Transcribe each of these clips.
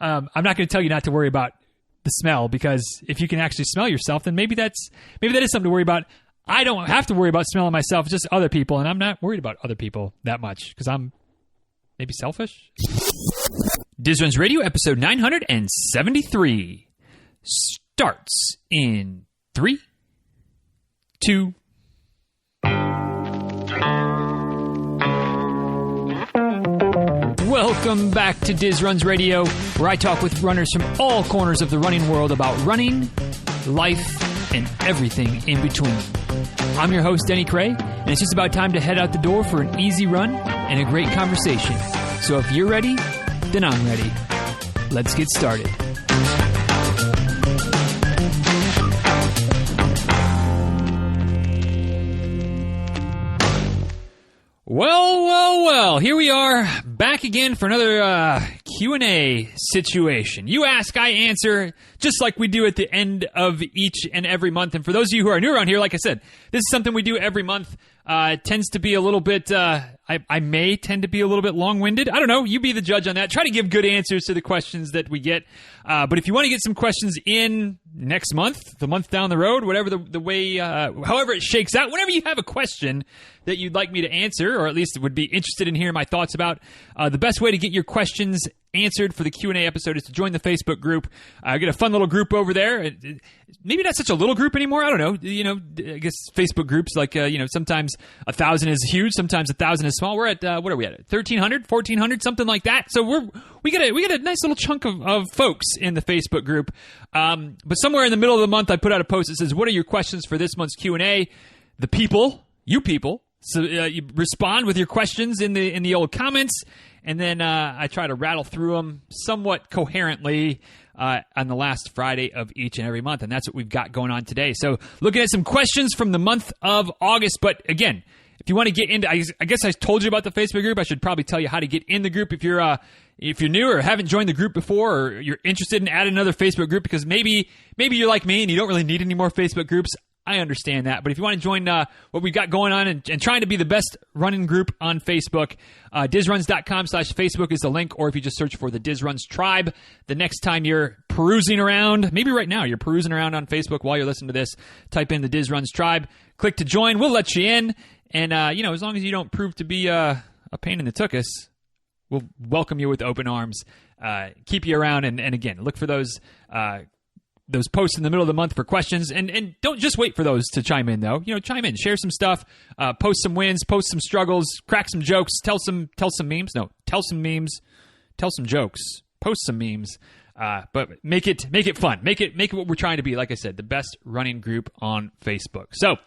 I'm not going to tell you not to worry about the smell, because if you can actually smell yourself, then maybe that is something to worry about. I don't have to worry about smelling myself, just other people, and I'm not worried about other people that much because I'm maybe selfish. Diz Runs Radio, episode 973 starts in 3, 2. Welcome back to Diz Runs Radio, where I talk with runners from all corners of the running world about running, life, and everything in between. I'm your host, Denny Krahe, and it's just about time to head out the door for an easy run and a great conversation. So if you're ready, then I'm ready. Let's get started. Well, here we are, back again for another Q&A situation. You ask, I answer, just like we do at the end of each and every month. And for those of you who are new around here, like I said, this is something we do every month. It tends to be a little bit, I may tend to be a little bit long-winded. I don't know. You be the judge on that. Try to give good answers to the questions that we get. But if you want to get some questions in next month, the month down the road, whatever the way, however it shakes out, whenever you have a question that you'd like me to answer, or at least would be interested in hearing my thoughts about, the best way to get your questions answered for the Q&A episode is to join the Facebook group. Get a fun little group over there. Maybe not such a little group anymore. I don't know. I guess Facebook groups, like, sometimes 1,000 is huge, sometimes 1,000 is small. We're at, what are we at? 1,300, 1,400, something like that. So we get a nice little chunk of folks in the Facebook group. But somewhere in the middle of the month, I put out a post that says, what are your questions for this month's Q&A? You people, so you respond with your questions in the old comments, and then I try to rattle through them somewhat coherently on the last Friday of each and every month, and that's what we've got going on today. So looking at some questions from the month of August, but again, if you want to get into, I guess I told you about the Facebook group. I should probably tell you how to get in the group if you're new or haven't joined the group before, or you're interested in adding another Facebook group, because maybe you're like me and you don't really need any more Facebook groups. I understand that. But if you want to join what we've got going on and trying to be the best running group on Facebook, dizruns.com/Facebook is the link, or if you just search for the Diz Runs Tribe, the next time you're perusing around, maybe right now you're perusing around on Facebook while you're listening to this, type in the Diz Runs Tribe, click to join, we'll let you in, and as long as you don't prove to be a pain in the tuchus, we'll welcome you with open arms, keep you around, and again, look for those posts in the middle of the month for questions, and don't just wait for those to chime in, though. Chime in, share some stuff, post some wins, post some struggles, crack some jokes, tell some memes. No, tell some memes, tell some jokes, post some memes, but make it fun. Make it what we're trying to be. Like I said, the best running group on Facebook. So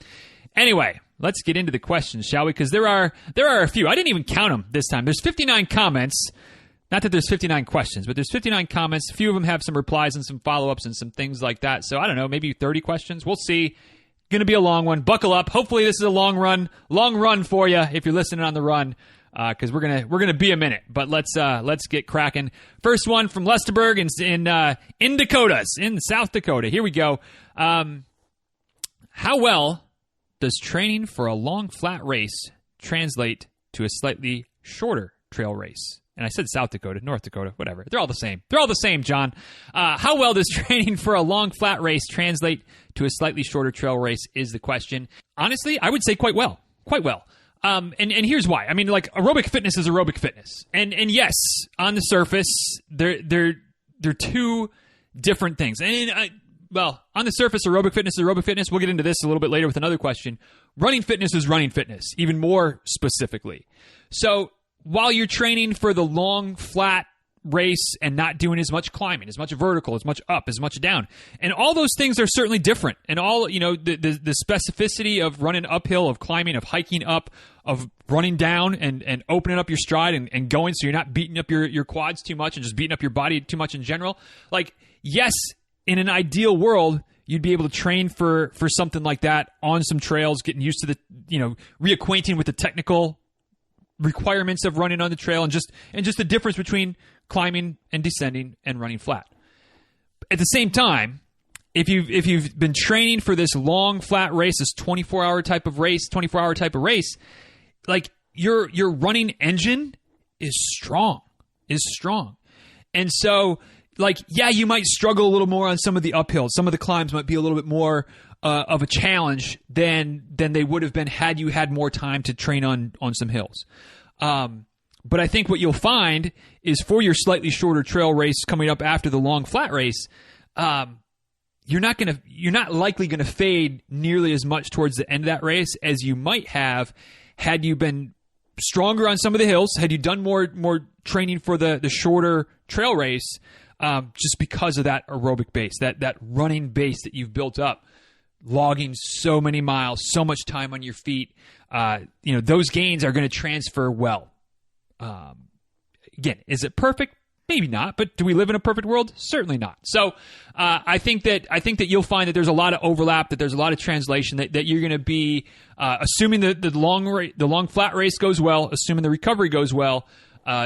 anyway, let's get into the questions, shall we? Because there are a few. I didn't even count them this time. There's 59 comments. Not that there's 59 questions, but there's 59 comments. A few of them have some replies and some follow-ups and some things like that. So I don't know, maybe 30 questions. We'll see. Going to be a long one. Buckle up. Hopefully this is a long run for you if you're listening on the run, because we're gonna be a minute. But let's get cracking. First one from Lesterburg in Dakotas, in South Dakota. Here we go. How well does training for a long flat race translate to a slightly shorter trail race? And I said South Dakota, North Dakota, whatever. They're all the same. They're all the same, John. How well does training for a long flat race translate to a slightly shorter trail race is the question. Honestly, I would say quite well. Quite well. And here's why. I mean, like, aerobic fitness is aerobic fitness. And yes, on the surface, they're two different things. And on the surface, aerobic fitness is aerobic fitness. We'll get into this a little bit later with another question. Running fitness is running fitness, even more specifically. So while you're training for the long, flat race and not doing as much climbing, as much vertical, as much up, as much down, and all those things are certainly different. And all, the specificity of running uphill, of climbing, of hiking up, of running down and opening up your stride and going so you're not beating up your quads too much and just beating up your body too much in general. Like, yes, in an ideal world, you'd be able to train for something like that on some trails, getting used to reacquainting with the technical requirements of running on the trail and just the difference between climbing and descending and running flat. At the same time, if you've been training for this long flat race, this 24-hour type of race, like your running engine is strong. And so, like, yeah, you might struggle a little more on some of the uphills. Some of the climbs might be a little bit more of a challenge than they would have been had you had more time to train on some hills. But I think what you'll find is for your slightly shorter trail race coming up after the long flat race, you're not likely gonna fade nearly as much towards the end of that race as you might have had you been stronger on some of the hills, had you done more training for the shorter trail race, just because of that aerobic base, that running base that you've built up, logging so many miles, so much time on your feet. Those gains are going to transfer well. Again, is it perfect? Maybe not, but do we live in a perfect world? Certainly not. So I think that you'll find that there's a lot of overlap, that there's a lot of translation, that you're going to be assuming the long flat race goes well, assuming the recovery goes well,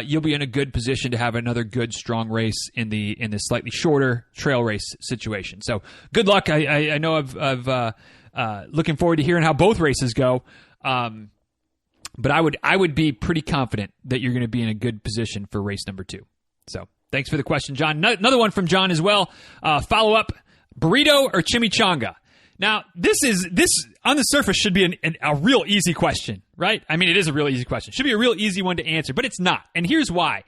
you'll be in a good position to have another good strong race in the slightly shorter trail race situation. So good luck. I know I've looking forward to hearing how both races go. But I would be pretty confident that you're going to be in a good position for race number 2. So thanks for the question, John. Another one from John as well. Follow up: burrito or chimichanga? Now, this on the surface should be a real easy question, right? I mean, it is a real easy question. Should be a real easy one to answer, but it's not. And here's why.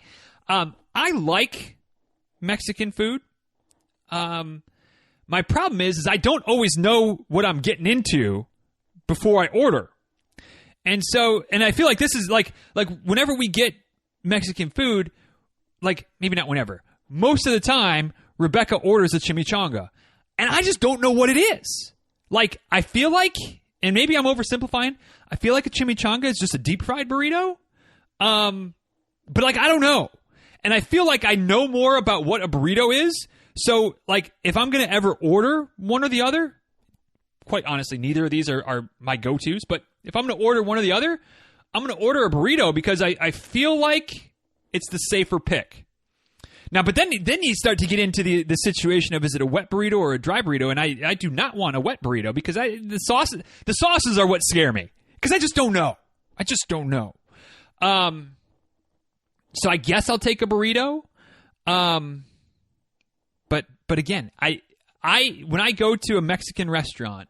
I like Mexican food. My problem is I don't always know what I'm getting into before I order. And I feel like this is like whenever we get Mexican food, like maybe not whenever, most of the time, Rebecca orders a chimichanga. And I just don't know what it is. Like, I feel like, and maybe I'm oversimplifying, I feel like a chimichanga is just a deep fried burrito. But like, I don't know. And I feel like I know more about what a burrito is. So like, if I'm going to ever order one or the other, quite honestly, neither of these are my go-tos. But if I'm going to order one or the other, I'm going to order a burrito because I feel like it's the safer pick. Now, but then you start to get into the situation of, is it a wet burrito or a dry burrito? And I do not want a wet burrito because the sauces are what scare me, because I just don't know. So I guess I'll take a burrito. But again, I when I go to a Mexican restaurant,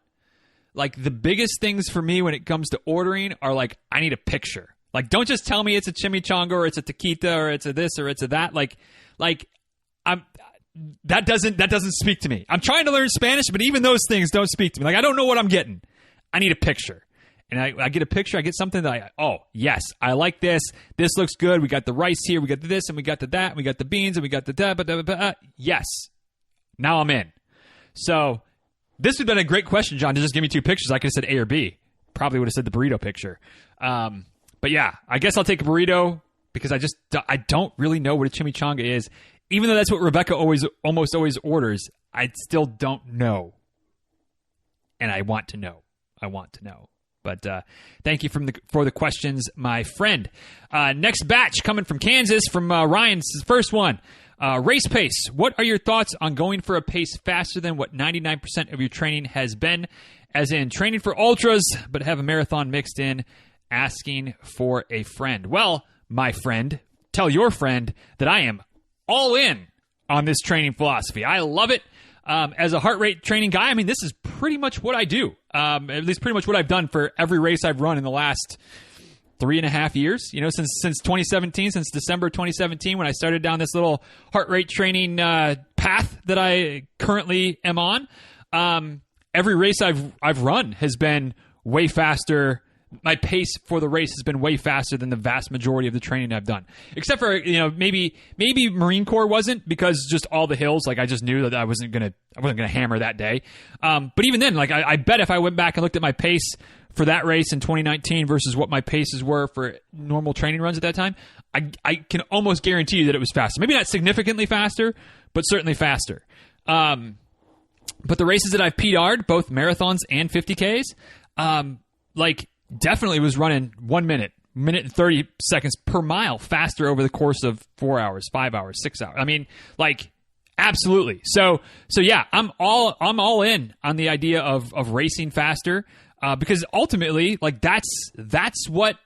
like, the biggest things for me when it comes to ordering are like, I need a picture. Like, don't just tell me it's a chimichanga or it's a taquita or it's a this or it's a that. Like that doesn't speak to me. I'm trying to learn Spanish, but even those things don't speak to me. Like, I don't know what I'm getting. I need a picture. And I get a picture. I get something that yes, I like this. This looks good. We got the rice here. We got this and we got the that. And we got the beans and we got the da. Yes. Now I'm in. So this would have been a great question, John, to just give me 2 pictures. I could have said A or B. Probably would have said the burrito picture. But yeah, I guess I'll take a burrito because I don't really know what a chimichanga is. Even though that's what Rebecca almost always orders, I still don't know. And I want to know. But thank you for the questions, my friend. Next batch coming from Kansas, from Ryan's first one. Race pace. What are your thoughts on going for a pace faster than what 99% of your training has been? As in training for ultras, but have a marathon mixed in, asking for a friend. Well, my friend, tell your friend that I am all in on this training philosophy. I love it. As a heart rate training guy, I mean, this is pretty much what I do. At least pretty much what I've done for every race I've run in the last 3.5 years. You know, since 2017, since December 2017, when I started down this little heart rate training path that I currently am on. Every race I've run has been way faster. My pace for the race has been way faster than the vast majority of the training I've done. Except for, maybe Marine Corps wasn't, because just all the hills, like, I just knew that I wasn't gonna hammer that day. But even then, like, I bet if I went back and looked at my pace for that race in 2019 versus what my paces were for normal training runs at that time, I can almost guarantee you that it was faster. Maybe not significantly faster, but certainly faster. But the races that I've PR'd, both marathons and 50Ks, definitely was running 1 minute and 30 seconds per mile faster over the course of 4 hours, 5 hours, 6 hours. I mean, absolutely. So yeah, I'm all in on the idea of racing faster, because ultimately, that's what,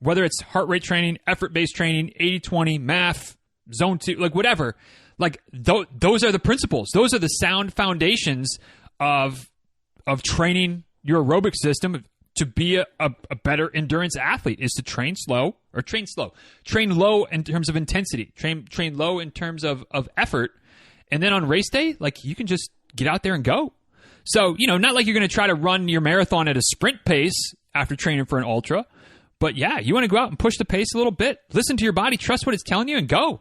whether it's heart rate training, effort-based training, 80-20, MAF, zone 2, whatever, Like those are the principles. Those are the sound foundations of training your aerobic system to be a better endurance athlete, is to train low in terms of intensity, train low in terms of effort. And then on race day, like, you can just get out there and go. So, not like you're going to try to run your marathon at a sprint pace after training for an ultra, but yeah, you want to go out and push the pace a little bit, listen to your body, trust what it's telling you, and go.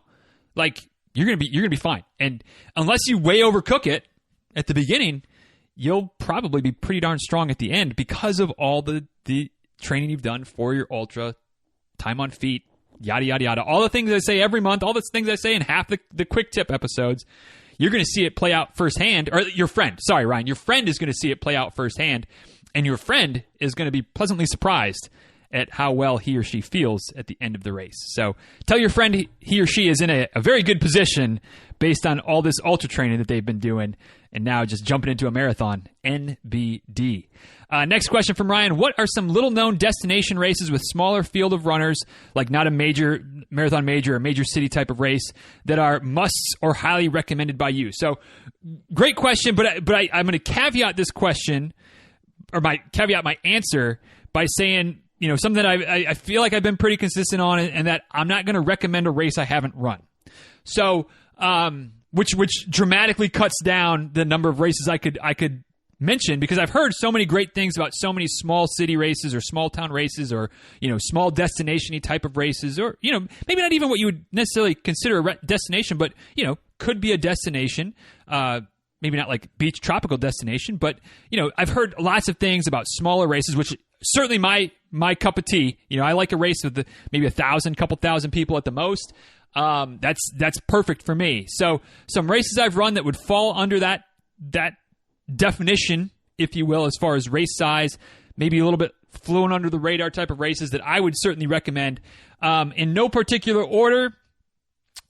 Like, you're going to be fine. And unless you way overcook it at the beginning, you'll probably be pretty darn strong at the end because of all the training you've done for your ultra, time on feet, yada, yada, yada. All the things I say every month, all the things I say in half the quick tip episodes, you're going to see it play out firsthand. Or your friend, sorry, Ryan, your friend is going to see it play out firsthand. And your friend is going to be pleasantly surprised at how well he or she feels at the end of the race. So tell your friend he or she is in a very good position based on all this ultra training that they've been doing, and now just jumping into a marathon. NBD. Next question from Ryan. What are some little-known destination races with smaller field of runners, like not a major marathon major or major city type of race, that are musts or highly recommended by you? So great question, but I'm going to caveat this question, or caveat my answer by saying, something that I feel like I've been pretty consistent on, and that I'm not going to recommend a race I haven't run. So, which dramatically cuts down the number of races I could mention, because I've heard so many great things about so many small city races or small town races, or small destination-y type of races, or maybe not even what you would necessarily consider a destination, but could be a destination. Maybe not like beach tropical destination, but I've heard lots of things about smaller races, which certainly my cup of tea. I like a race with maybe 1,000, couple thousand people at the most. That's perfect for me. So some races I've run that would fall under that definition, if you will, as far as race size, maybe a little bit flown under the radar type of races that I would certainly recommend. In no particular order,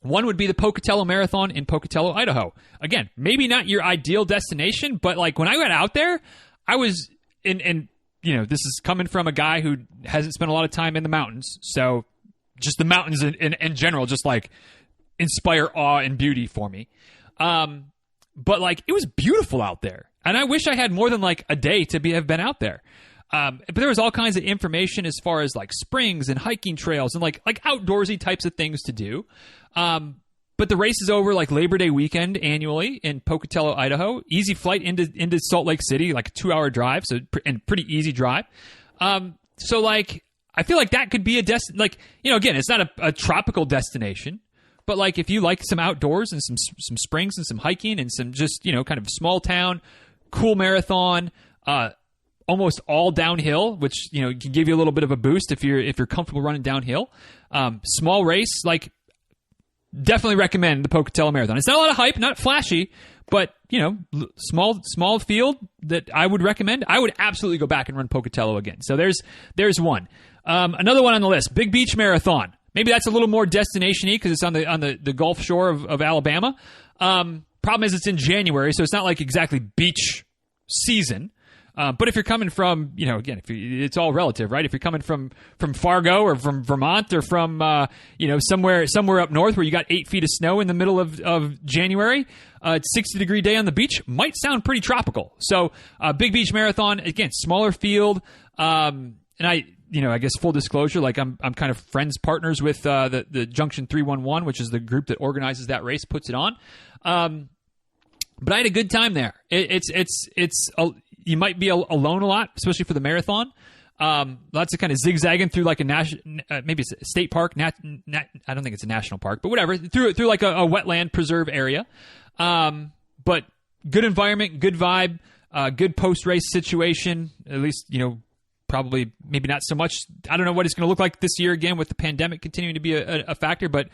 one would be the Pocatello Marathon in Pocatello, Idaho. Again, maybe not your ideal destination, but like when I got out there, I was in this is coming from a guy who hasn't spent a lot of time in the mountains. So just the mountains in general, just like inspire awe and beauty for me. But like, it was beautiful out there. And I wish I had more than like a day to have been out there. But there was all kinds of information as far as like springs and hiking trails and like outdoorsy types of things to do. But the race is over like Labor Day weekend annually in Pocatello, Idaho. Easy flight into Salt Lake City, like a 2-hour drive, and pretty easy drive. So like, I feel like that could be a again, it's not a tropical destination, but like if you like some outdoors and some springs and some hiking and some just kind of small town, cool marathon, almost all downhill, which can give you a little bit of a boost if you're comfortable running downhill. Small race, like, definitely recommend the Pocatello Marathon. It's not a lot of hype, not flashy, but small field that I would recommend. I would absolutely go back and run Pocatello again. So there's one. Another one on the list, Big Beach Marathon. Maybe that's a little more destination-y because it's on the Gulf Shore of Alabama. Problem is it's in January, so it's not like exactly beach season. But if you're coming from, again, it's all relative, right? If you're coming from Fargo or from Vermont or from, somewhere up north where you got 8 feet of snow in the middle of January, 60-degree day on the beach might sound pretty tropical. So, Big Beach Marathon, again, smaller field. And I guess full disclosure, like I'm kind of partners with the Junction 311, which is the group that organizes that race, puts it on. But I had a good time there. You might be alone a lot, especially for the marathon. Lots of kind of zigzagging through like maybe it's a state park. I don't think it's a national park, but whatever. Through like a wetland preserve area. But good environment, good vibe, good post-race situation. At least, probably maybe not so much. I don't know what it's going to look like this year again with the pandemic continuing to be a factor, but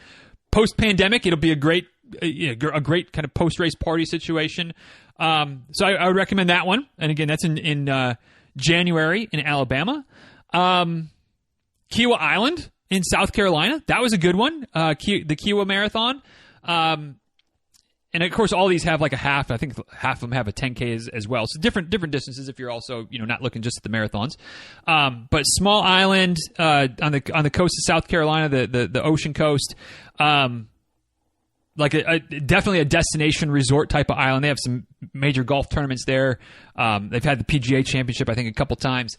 post-pandemic, it'll be a great kind of post-race party situation. So I would recommend that one. And again, that's in January in Alabama. Kiowa Island in South Carolina. That was a good one. The Kiowa Marathon. And of course, all these have like a half. I think half of them have a 10K as well. So different distances if you're also not looking just at the marathons. But small island on the coast of South Carolina, the ocean coast. definitely a destination resort type of island. They have some major golf tournaments there. They've had the PGA Championship, I think, a couple times.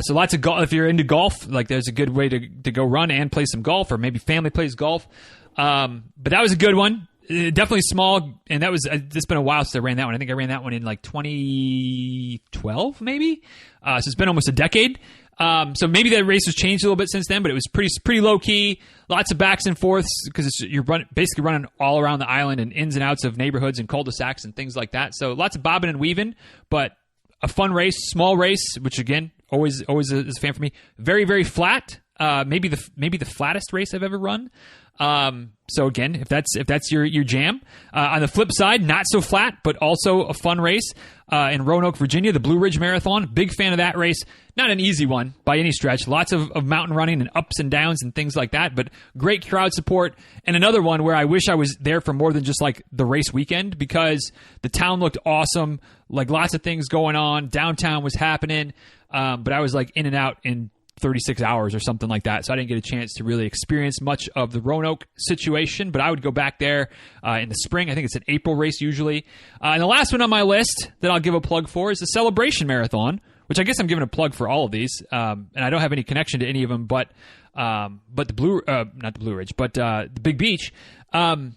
So lots of golf. If you're into golf, like there's a good way to go run and play some golf, or maybe family plays golf. But that was a good one. Definitely small, and that was. It's been a while since I ran that one. I think I ran that one in like 2012, maybe. So it's been almost a decade. So maybe that race has changed a little bit since then, but it was pretty low key. Lots of backs and forths because you're basically running all around the island and ins and outs of neighborhoods and cul-de-sacs and things like that. So lots of bobbing and weaving, but a fun race, small race, which again always is a fan for me. Very, very flat. Maybe the flattest race I've ever run. So again, if that's your jam. On the flip side, not so flat, but also a fun race in Roanoke, Virginia, the Blue Ridge Marathon. Big fan of that race. Not an easy one by any stretch. Lots of mountain running and ups and downs and things like that, but great crowd support. And another one where I wish I was there for more than just like the race weekend, because the town looked awesome. Like lots of things going on. Downtown was happening. But I was like in and out in 36 hours or something like that. So I didn't get a chance to really experience much of the Roanoke situation, but I would go back there in the spring. I think it's an April race usually. And the last one on my list that I'll give a plug for is the Celebration Marathon, which I guess I'm giving a plug for all of these. And I don't have any connection to any of them, but the not the Blue Ridge, but the Big Beach. But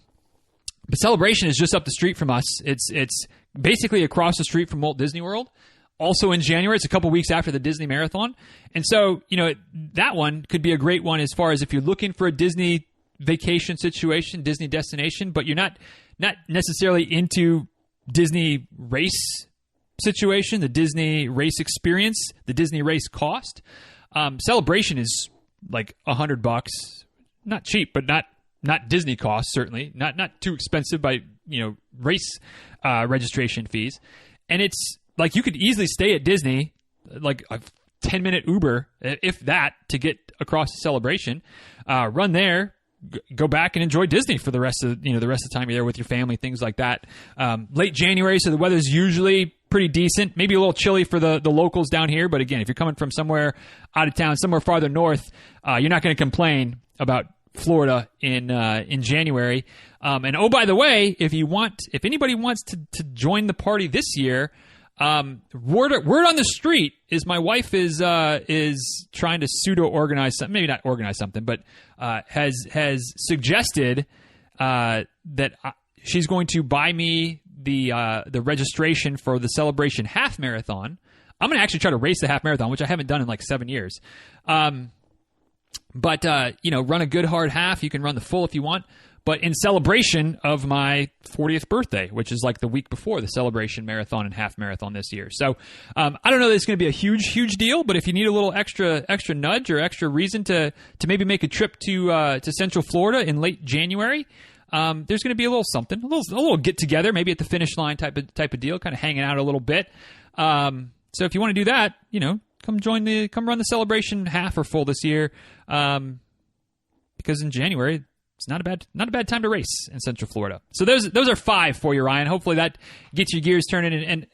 Celebration is just up the street from us. It's basically across the street from Walt Disney World. Also in January, it's a couple weeks after the Disney Marathon. And so, that one could be a great one as far as if you're looking for a Disney vacation situation, Disney destination, but you're not necessarily into Disney race situation, the Disney race experience, the Disney race cost. Celebration is like $100. Not cheap, but not Disney cost, certainly. Not too expensive by, race registration fees. And it's like you could easily stay at Disney, like a 10-minute Uber, if that, to get across the Celebration. Run there, go back and enjoy Disney for the rest of the time you're there with your family, things like that. Late January, so the weather's usually pretty decent. Maybe a little chilly for the locals down here, but again, if you're coming from somewhere out of town, somewhere farther north, you're not going to complain about Florida in January. And oh, by the way, if anybody wants to join the party this year. Word on the street is my wife is trying to pseudo organize something, maybe not organize something, but has suggested that she's going to buy me the registration for the Celebration half marathon. I'm going to actually try to race the half marathon, which I haven't done in like 7 years. But run a good hard half. You can run the full if you want. But in celebration of my 40th birthday, which is like the week before the Celebration Marathon and half marathon this year. So I don't know that it's going to be a huge deal, but if you need a little extra nudge or extra reason to maybe make a trip to Central Florida in late January, there's going to be a little something, a little get together, maybe at the finish line type of deal, kind of hanging out a little bit. So if you want to do that, come run the Celebration half or full this year, because in January. It's not a bad time to race in Central Florida. So those are 5 for you, Ryan. Hopefully that gets your gears turning. And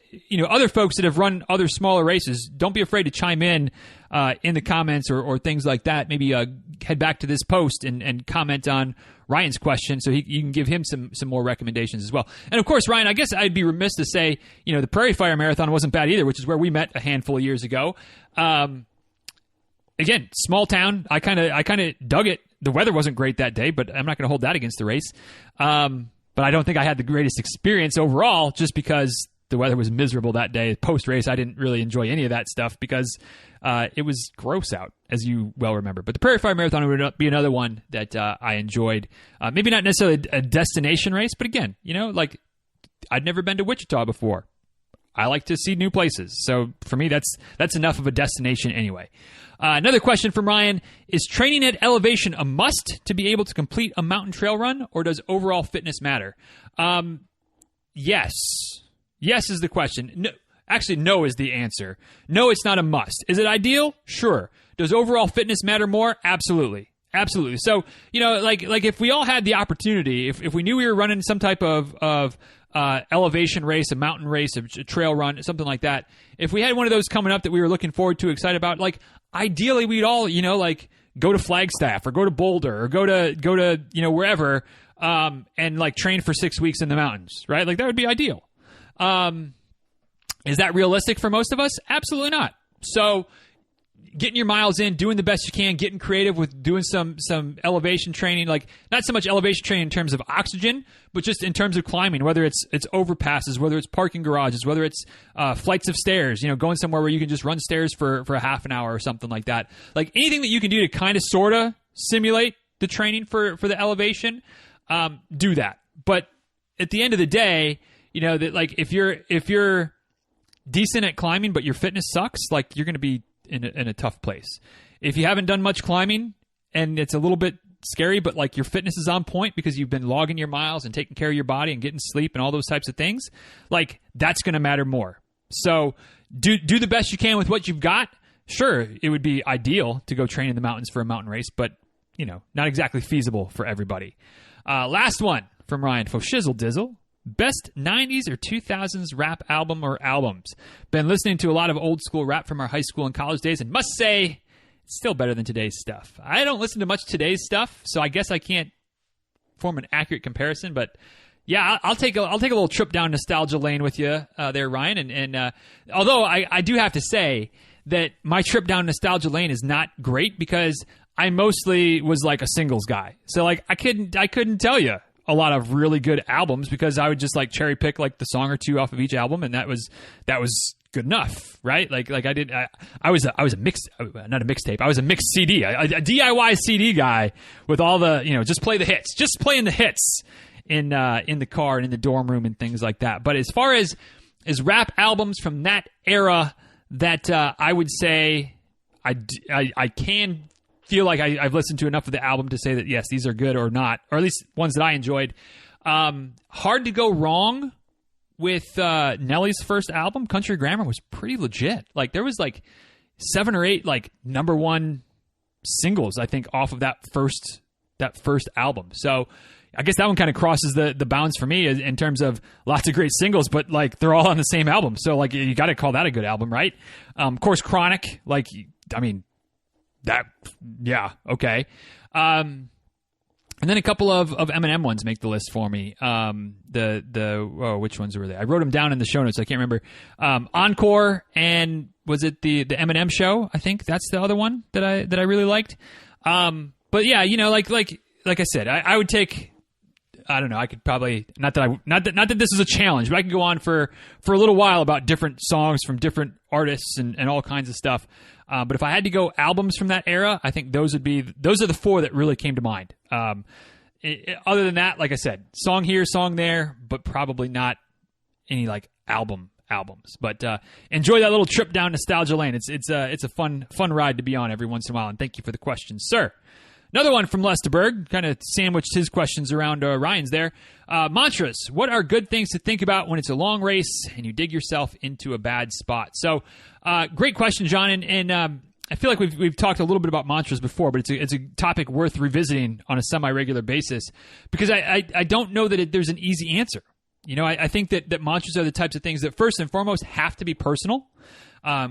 other folks that have run other smaller races, don't be afraid to chime in the comments or things like that. Maybe head back to this post and comment on Ryan's question so you can give him some more recommendations as well. And of course, Ryan, I guess I'd be remiss to say, the Prairie Fire Marathon wasn't bad either, which is where we met a handful of years ago. Again, small town. I kind of dug it. The weather wasn't great that day, but I'm not going to hold that against the race. But I don't think I had the greatest experience overall just because the weather was miserable that day. Post-race, I didn't really enjoy any of that stuff because it was gross out, as you well remember. But the Prairie Fire Marathon would be another one that I enjoyed. Maybe not necessarily a destination race, but again, like I'd never been to Wichita before. I like to see new places. So for me, that's enough of a destination anyway. Another question from Ryan, is training at elevation a must to be able to complete a mountain trail run, or does overall fitness matter? Yes. Yes is the question. No, actually, no is the answer. No, it's not a must. Is it ideal? Sure. Does overall fitness matter more? Absolutely. Absolutely. So, like if we all had the opportunity, if we knew we were running some type of elevation race, a mountain race, a trail run, something like that. If we had one of those coming up that we were looking forward to, excited about, like ideally we'd all, go to Flagstaff or go to Boulder or go to wherever, and like train for 6 weeks in the mountains, right? Like that would be ideal. Is that realistic for most of us? Absolutely not. So getting your miles in, doing the best you can, getting creative with doing some elevation training, like not so much elevation training in terms of oxygen, but just in terms of climbing, whether it's overpasses, whether it's parking garages, whether it's flights of stairs, going somewhere where you can just run stairs for a half an hour or something like that. Like anything that you can do to kind of sort of simulate the training for the elevation, do that. But at the end of the day, that like if you're decent at climbing but your fitness sucks, like you're going to be in a tough place. If you haven't done much climbing and it's a little bit scary, but like your fitness is on point because you've been logging your miles and taking care of your body and getting sleep and all those types of things, like that's going to matter more. So do the best you can with what you've got. Sure, it would be ideal to go train in the mountains for a mountain race, but not exactly feasible for everybody. Last one from Ryan. For Shizzle Dizzle. Best 90s or 2000s rap album or albums. Been listening to a lot of old school rap from our high school and college days and must say it's still better than today's stuff. I don't listen to much today's stuff, so I guess I can't form an accurate comparison, but yeah, I'll take a little trip down nostalgia lane with you there, Ryan. And although I do have to say that my trip down nostalgia lane is not great because I mostly was like a singles guy. So like I couldn't tell you a lot of really good albums because I would just like cherry pick like the song or two off of each album, and that was good enough, right? Like I was a mix, not a mixtape. I was a mixed CD, a DIY CD guy with all the just play the hits, just playing the hits in the car and in the dorm room and things like that. But as far as rap albums from that era, that I would say I can feel like I've listened to enough of the album to say that, yes, these are good or not, or at least ones that I enjoyed. Hard to go wrong with Nelly's first album. Country Grammar was pretty legit. Like there was like 7 or 8 like number one singles, I think, off of that first album. So I guess that one kind of crosses the bounds for me in terms of lots of great singles, but like they're all on the same album. So like you got to call that a good album, right? Of course, Chronic, like, I mean, that, yeah, okay. And then a couple of Eminem ones make the list for me. Which ones were they? I wrote them down in the show notes. I can't remember. Encore, and was it the Eminem Show? I think that's the other one that I really liked. But yeah, like I said, I would take. I don't know. I could probably not that this is a challenge, but I could go on for a little while about different songs from different artists and all kinds of stuff. But if I had to go albums from that era, I think those are the 4 that really came to mind. Other than that, like I said, song here, song there, but probably not any like albums. But enjoy that little trip down nostalgia lane. It's a fun ride to be on every once in a while. And thank you for the question, sir. Another one from Lesterberg, kind of sandwiched his questions around Ryan's there. Mantras, what are good things to think about when it's a long race and you dig yourself into a bad spot? So, great question, John. And I feel like we've talked a little bit about mantras before, but it's a topic worth revisiting on a semi-regular basis because I don't know that there's an easy answer. I think that mantras are the types of things that first and foremost have to be personal.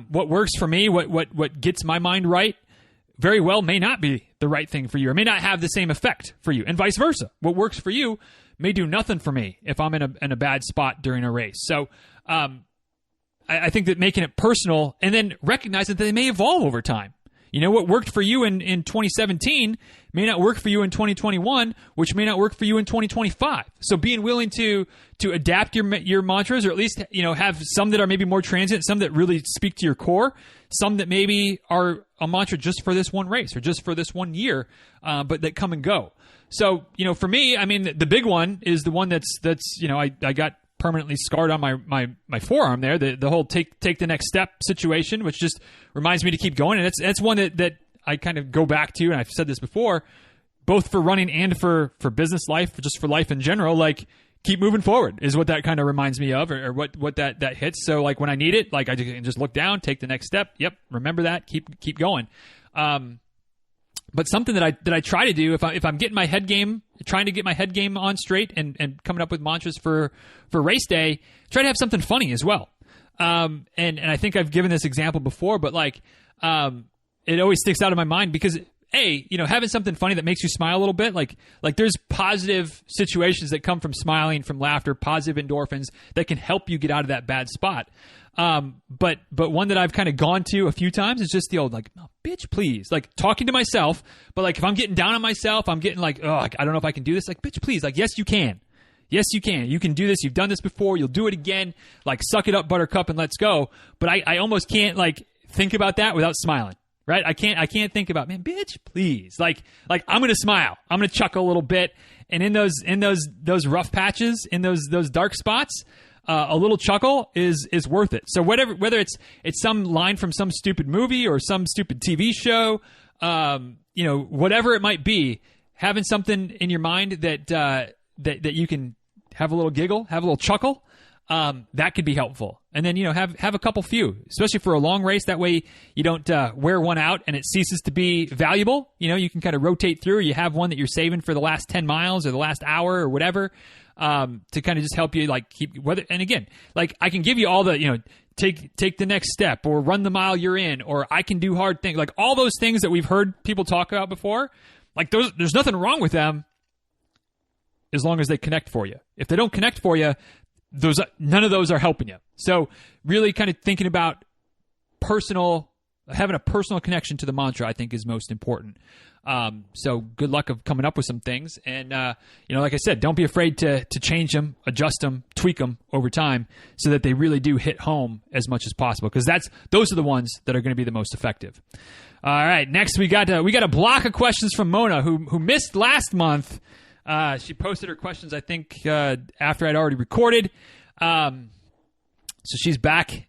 What works for me, what gets my mind right, very well may not be the right thing for you or may not have the same effect for you, and vice versa. What works for you may do nothing for me if I'm in a bad spot during a race. So I think that making it personal and then recognizing that they may evolve over time. What worked for you in 2017 may not work for you in 2021, which may not work for you in 2025. So being willing to adapt your mantras, or at least have some that are maybe more transient, some that really speak to your core, some that maybe are a mantra just for this one race or just for this one year, but that come and go. So for me, I mean, the big one is the one that's I got permanently scarred on my forearm there, the whole take the next step situation, which just reminds me to keep going. And that's one that I kind of go back to, and I've said this before, both for running and for business life, just for life in general, like keep moving forward is what that kind of reminds me of, or what that hits. So like when I need it, like I can just look down, take the next step. Yep. Remember that, keep going. But something that I try to do if I'm getting my head game, trying to get my head game on straight and coming up with mantras for race day, try to have something funny as well. And I think I've given this example before, but like it always sticks out in my mind because having something funny that makes you smile a little bit. Like there's positive situations that come from smiling, from laughter, positive endorphins that can help you get out of that bad spot. But one that I've kind of gone to a few times is just the old, like, oh, bitch, please, like talking to myself. But like, if I'm getting down on myself, I'm getting like, oh, I don't know if I can do this. Like, bitch, please. Like, yes, you can. Yes, you can. You can do this. You've done this before. You'll do it again. Like, suck it up, buttercup, and let's go. But I almost can't like think about that without smiling. Right? I can't think about, man, bitch, please. Like I'm going to smile. I'm going to chuckle a little bit. And in those rough patches, in those dark spots, a little chuckle is worth it. So whether it's some line from some stupid movie or some stupid TV show, whatever it might be, having something in your mind that you can have a little giggle, have a little chuckle, that could be helpful. And then, have a couple few, especially for a long race. That way you don't wear one out and it ceases to be valuable. You can kind of rotate through. You have one that you're saving for the last 10 miles or the last hour or whatever, to kind of just help you like keep weather. And again, like I can give you all the, take the next step or run the mile you're in, or I can do hard things, like all those things that we've heard people talk about before. Like there's nothing wrong with them as long as they connect for you. If they don't connect for you, none of those are helping you. So really kind of thinking about having a personal connection to the mantra, I think, is most important. So good luck of coming up with some things. And, like I said, don't be afraid to change them, adjust them, tweak them over time so that they really do hit home as much as possible. Because those are the ones that are going to be the most effective. All right. Next, we got a block of questions from Mona, who missed last month. She posted her questions, I think, after I'd already recorded. So she's back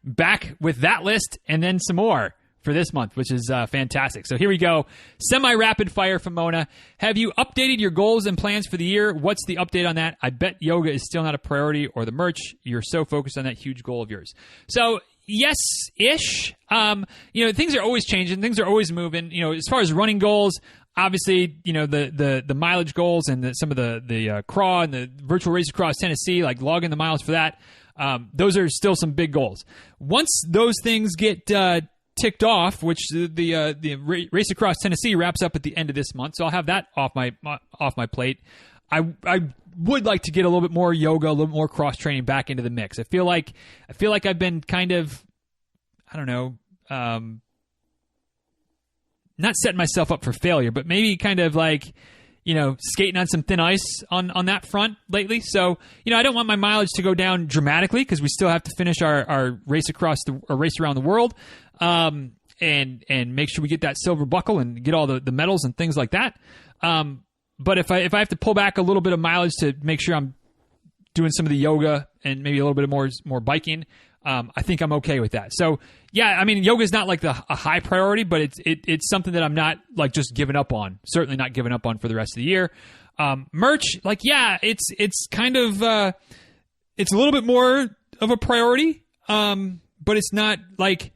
with that list and then some more for this month, which is fantastic. So here we go. Semi-rapid fire from Mona. Have you updated your goals and plans for the year? What's the update on that? I bet yoga is still not a priority, or the merch. You're so focused on that huge goal of yours. So yes-ish. Things are always changing. Things are always moving. As far as running goals, obviously, the mileage goals and some of the Krahe and the virtual race across Tennessee, like logging the miles for that, those are still some big goals. Once those things get ticked off, which the race across Tennessee wraps up at the end of this month, so I'll have that off my plate. I would like to get a little bit more yoga, a little more cross training back into the mix. I feel like I've been kind of, I don't know, not setting myself up for failure, but maybe kind of like, skating on some thin ice on that front lately. So, I don't want my mileage to go down dramatically because we still have to finish our race race around the world, and make sure we get that silver buckle and get all the medals and things like that. But if I have to pull back a little bit of mileage to make sure I'm doing some of the yoga and maybe a little bit more biking, I think I'm okay with that. So yeah, I mean, yoga is not like a high priority, but it's something that I'm not like just giving up on. Certainly not giving up on for the rest of the year. Merch, like, yeah, it's kind of, it's a little bit more of a priority. But it's not like,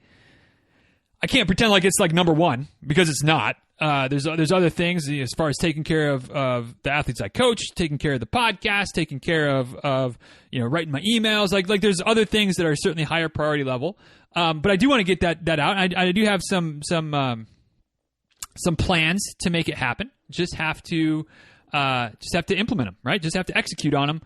I can't pretend like it's like number one because it's not. There's other things as far as taking care of the athletes I coach, taking care of the podcast, taking care of writing my emails. Like there's other things that are certainly higher priority level. But I do want to get that out. I do have some plans to make it happen. Just have to implement them, right? Just have to execute on them.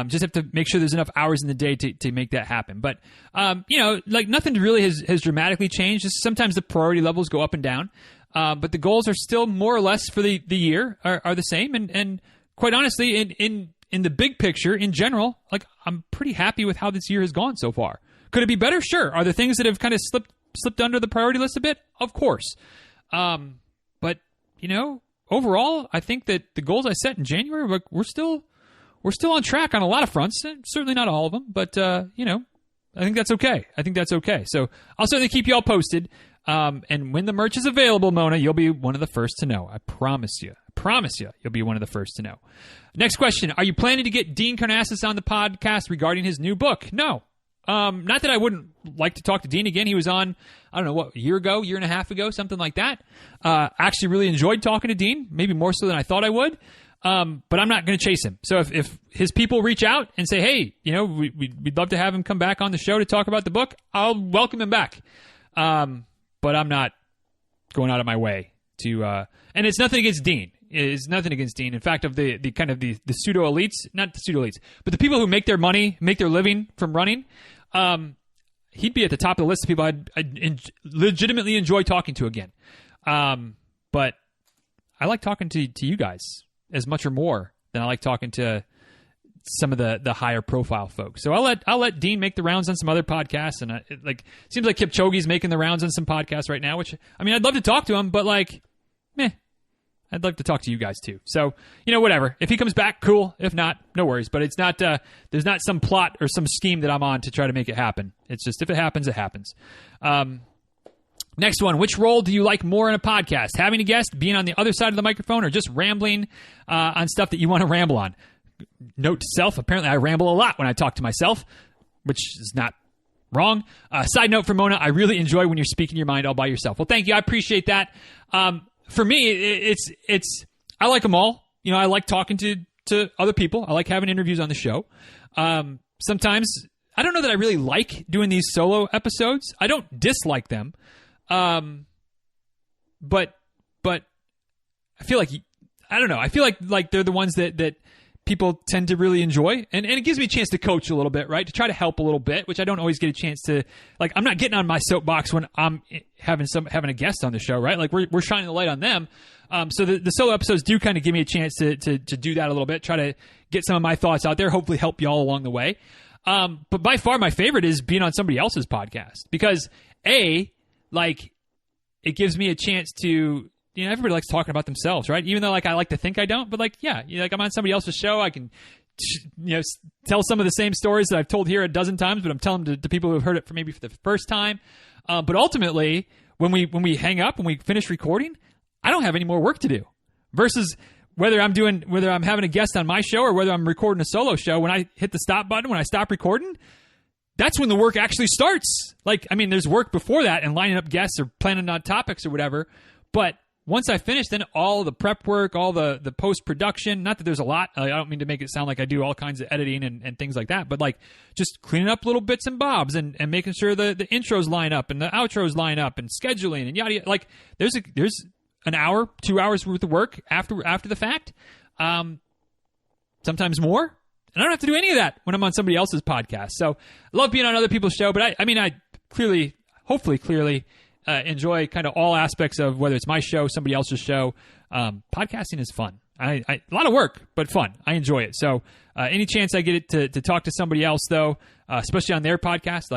Just have to make sure there's enough hours in the day to make that happen. But like nothing really has dramatically changed. Just sometimes the priority levels go up and down. But the goals are still more or less for the year are the same. And quite honestly, in the big picture, in general, like I'm pretty happy with how this year has gone so far. Could it be better? Sure. Are there things that have kind of slipped under the priority list a bit? Of course. But overall, I think that the goals I set in January, like we're still on track on a lot of fronts. Certainly not all of them, but I think that's okay. So I'll certainly keep you all posted. And when the merch is available, Mona, you'll be one of the first to know. I promise you, you'll be one of the first to know. Next question. Are you planning to get Dean Karnassus on the podcast regarding his new book? No. Not that I wouldn't like to talk to Dean again. He was on, I don't know, a year and a half ago, something like that. Actually really enjoyed talking to Dean, maybe more so than I thought I would. But I'm not going to chase him. So if his people reach out and say, hey, we'd love to have him come back on the show to talk about the book, I'll welcome him back. But I'm not going out of my way and it's nothing against Dean. It's nothing against Dean. In fact, of the kind of the pseudo elites, not the pseudo elites, but the people who make their money, make their living from running, he'd be at the top of the list of people I'd legitimately enjoy talking to again. But I like talking to you guys as much or more than I like talking to some of the higher profile folks. So I'll let Dean make the rounds on some other podcasts, and it seems like Kipchoge's making the rounds on some podcasts right now. Which, I mean, I'd love to talk to him, but I'd love to talk to you guys too. So, whatever. If he comes back, cool. If not, no worries. But it's not, there's not some plot or some scheme that I'm on to try to make it happen. It's just, if it happens, it happens. Next one. Which role do you like more in a podcast? Having a guest, being on the other side of the microphone, or just rambling on stuff that you want to ramble on? Note to self, apparently I ramble a lot when I talk to myself, which is not wrong. Side note for Mona, I really enjoy when you're speaking your mind all by yourself. Well, thank you. I appreciate that. For me, it's I like them all. I like talking to other people. I like having interviews on the show. Sometimes I don't know that I really like doing these solo episodes. I don't dislike them. But I feel like, I don't know. I feel like they're the ones that people tend to really enjoy, and it gives me a chance to coach a little bit, right? To try to help a little bit, which I don't always get a chance to. Like, I'm not getting on my soapbox when I'm having a guest on the show, right? Like, we're shining the light on them. So the solo episodes do kind of give me a chance to do that a little bit, try to get some of my thoughts out there, hopefully help y'all along the way. But by far my favorite is being on somebody else's podcast, because it gives me a chance to. Everybody likes talking about themselves, right? Even though, I like to think I don't, but I'm on somebody else's show. I can, tell some of the same stories that I've told here a dozen times, but I'm telling them to people who have heard it for the first time. But ultimately, when we hang up, when we finish recording, I don't have any more work to do. Versus whether I'm having a guest on my show or whether I'm recording a solo show, when I hit the stop button, when I stop recording, that's when the work actually starts. There's work before that and lining up guests or planning on topics or whatever, but once I finish, then all the prep work, all the post-production, not that there's a lot. I don't mean to make it sound like I do all kinds of editing and things like that, but just cleaning up little bits and bobs and making sure the intros line up and the outros line up and scheduling and yada yada. There's an hour, 2 hours worth of work after the fact, sometimes more. And I don't have to do any of that when I'm on somebody else's podcast. So I love being on other people's show, but I hopefully clearly enjoy kind of all aspects of whether it's my show, somebody else's show. Podcasting is fun. A lot of work, but fun. I enjoy it. So any chance I get it to talk to somebody else, though, especially on their podcast,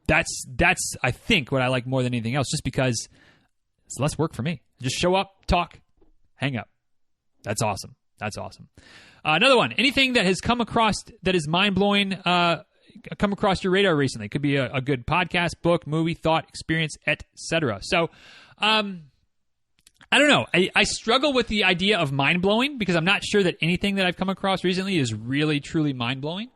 that's I think what I like more than anything else, just because it's less work for me. Just show up, talk, hang up. That's awesome. That's awesome. Another one. Anything that has come across that is mind-blowing come across your radar recently? It could be a good podcast, book, movie, thought, experience, etc. So, I don't know. I struggle with the idea of mind-blowing because I'm not sure that anything that I've come across recently is really, truly mind-blowing.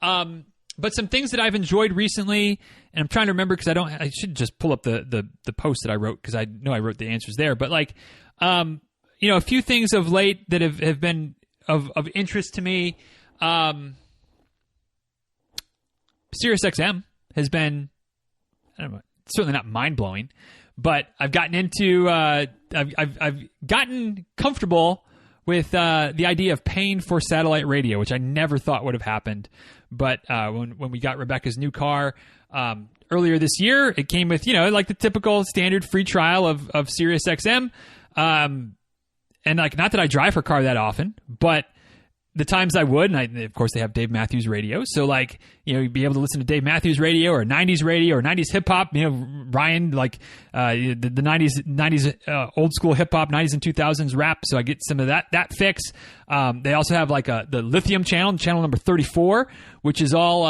But some things that I've enjoyed recently, and I'm trying to remember because I should just pull up the post that I wrote because I know I wrote the answers there. But a few things of late that have been of interest to me. SiriusXM has been, I don't know, certainly not mind-blowing, but I've gotten into, I've gotten comfortable with the idea of paying for satellite radio, which I never thought would have happened. But when we got Rebecca's new car earlier this year, it came with, the typical standard free trial of SiriusXM. And not that I drive her car that often, but the times I would, and of course they have Dave Matthews Radio, so you'd be able to listen to Dave Matthews Radio or 90s radio or 90s hip hop. Ryan, the 90s old school hip hop, 90s and 2000s rap. So I get some of that fix. They also have the Lithium channel number 34, which is all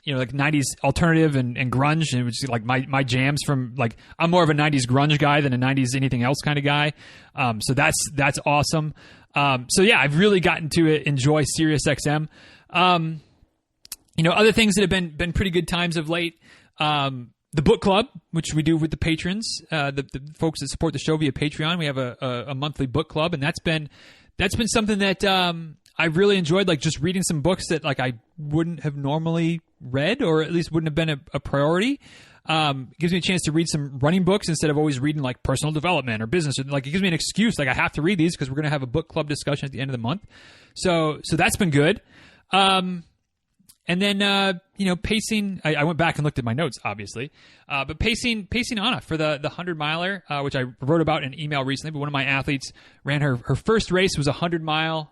90s alternative and grunge, and which is my jams from I'm more of a 90s grunge guy than a 90s anything else kind of guy. So that's awesome. So yeah, I've really gotten to enjoy SiriusXM. Other things that have been pretty good times of late. The book club, which we do with the patrons, the folks that support the show via Patreon. We have a monthly book club, and that's been something that I really enjoyed. Just reading some books that I wouldn't have normally read, or at least wouldn't have been a priority. Gives me a chance to read some running books instead of always reading like personal development or business. Like it gives me an excuse. Like I have to read these because we're going to have a book club discussion at the end of the month. So that's been good. And then, pacing, I went back and looked at my notes, obviously. But pacing Anna for the 100 miler, which I wrote about in an email recently. But one of my athletes ran her first race was a 100-mile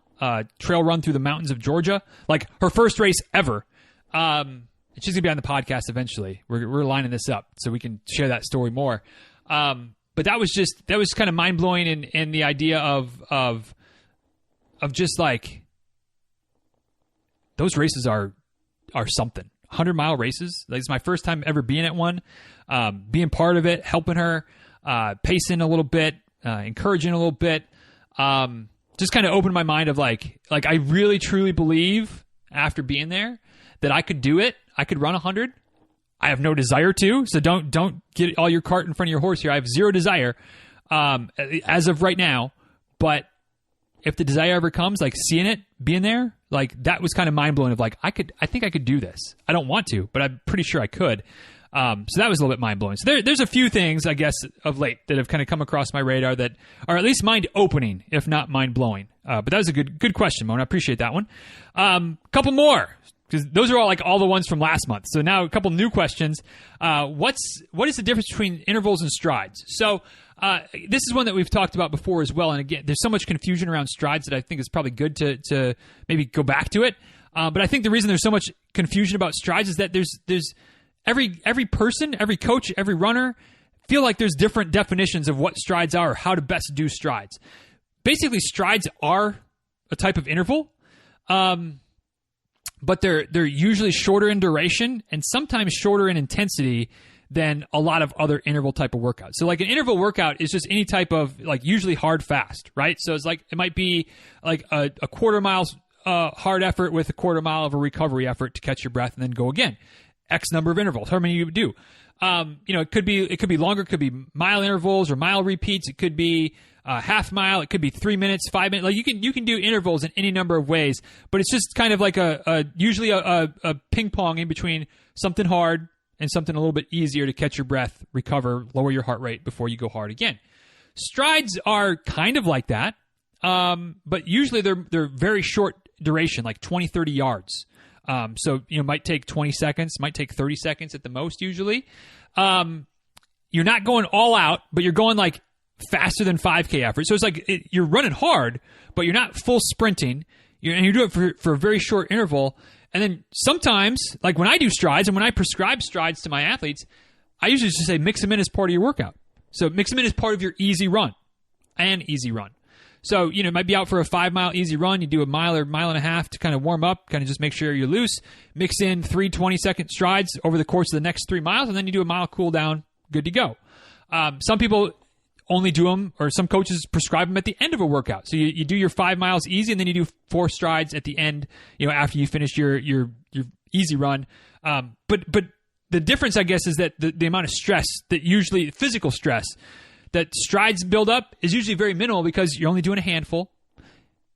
trail run through the mountains of Georgia. Like her first race ever. She's going to be on the podcast eventually. We're lining this up so we can share that story more. But that was kind of mind blowing in the idea of just like those races are something. 100-mile races. Like, it's my first time ever being at one. Being part of it, helping her, pacing a little bit, encouraging a little bit. Just kind of opened my mind of like I really truly believe after being there that I could do it. I could run 100. I have no desire to, so don't get all your cart in front of your horse here. I have zero desire as of right now, but if the desire ever comes, like seeing it, being there, like that was kind of mind blowing of like, I think I could do this. I don't want to, but I'm pretty sure I could. So that was a little bit mind blowing. So there's a few things, I guess, of late that have kind of come across my radar that are at least mind opening, if not mind blowing. But that was a good question, Mona. I appreciate that one. Couple more, because those are all the ones from last month. So now a couple new questions. What is the difference between intervals and strides? So this is one that we've talked about before as well. And again, there's so much confusion around strides that I think is probably good to maybe go back to it. But I think the reason there's so much confusion about strides is that there's every person, every coach, every runner feel like there's different definitions of what strides are or how to best do strides. Basically, strides are a type of interval, but they're usually shorter in duration and sometimes shorter in intensity than a lot of other interval type of workouts. So like an interval workout is just any type of like usually hard fast, right? So it's like it might be like a quarter mile hard effort with a quarter mile of a recovery effort to catch your breath and then go again. X number of intervals, how many you would do. It could be longer, it could be mile intervals or mile repeats, it could be half mile, it could be 3 minutes, 5 minutes. Like you can do intervals in any number of ways, but it's just kind of like usually a ping pong in between something hard and something a little bit easier to catch your breath, recover, lower your heart rate before you go hard again. Strides are kind of like that, but usually they're very short duration, like 20, 30 yards. So, might take 20 seconds, might take 30 seconds at the most usually. You're not going all out, but you're going like faster than 5K effort. So it's like you're running hard, but you're not full sprinting. And you do it for a very short interval. And then sometimes, like when I do strides and when I prescribe strides to my athletes, I usually just say mix them in as part of your workout. So mix them in as part of your easy run and easy run. So, it might be out for a 5 mile easy run. You do a mile or mile and a half to kind of warm up, kind of just make sure you're loose. Mix in 3 20-second strides over the course of the next 3 miles, and then you do a mile cool down, good to go. Some people only do them, or some coaches prescribe them at the end of a workout. So you do your 5 miles easy, and then you do 4 strides at the end, after you finish your easy run. But the difference, I guess, is that the amount of stress that usually, physical stress, that strides build up is usually very minimal because you're only doing a handful.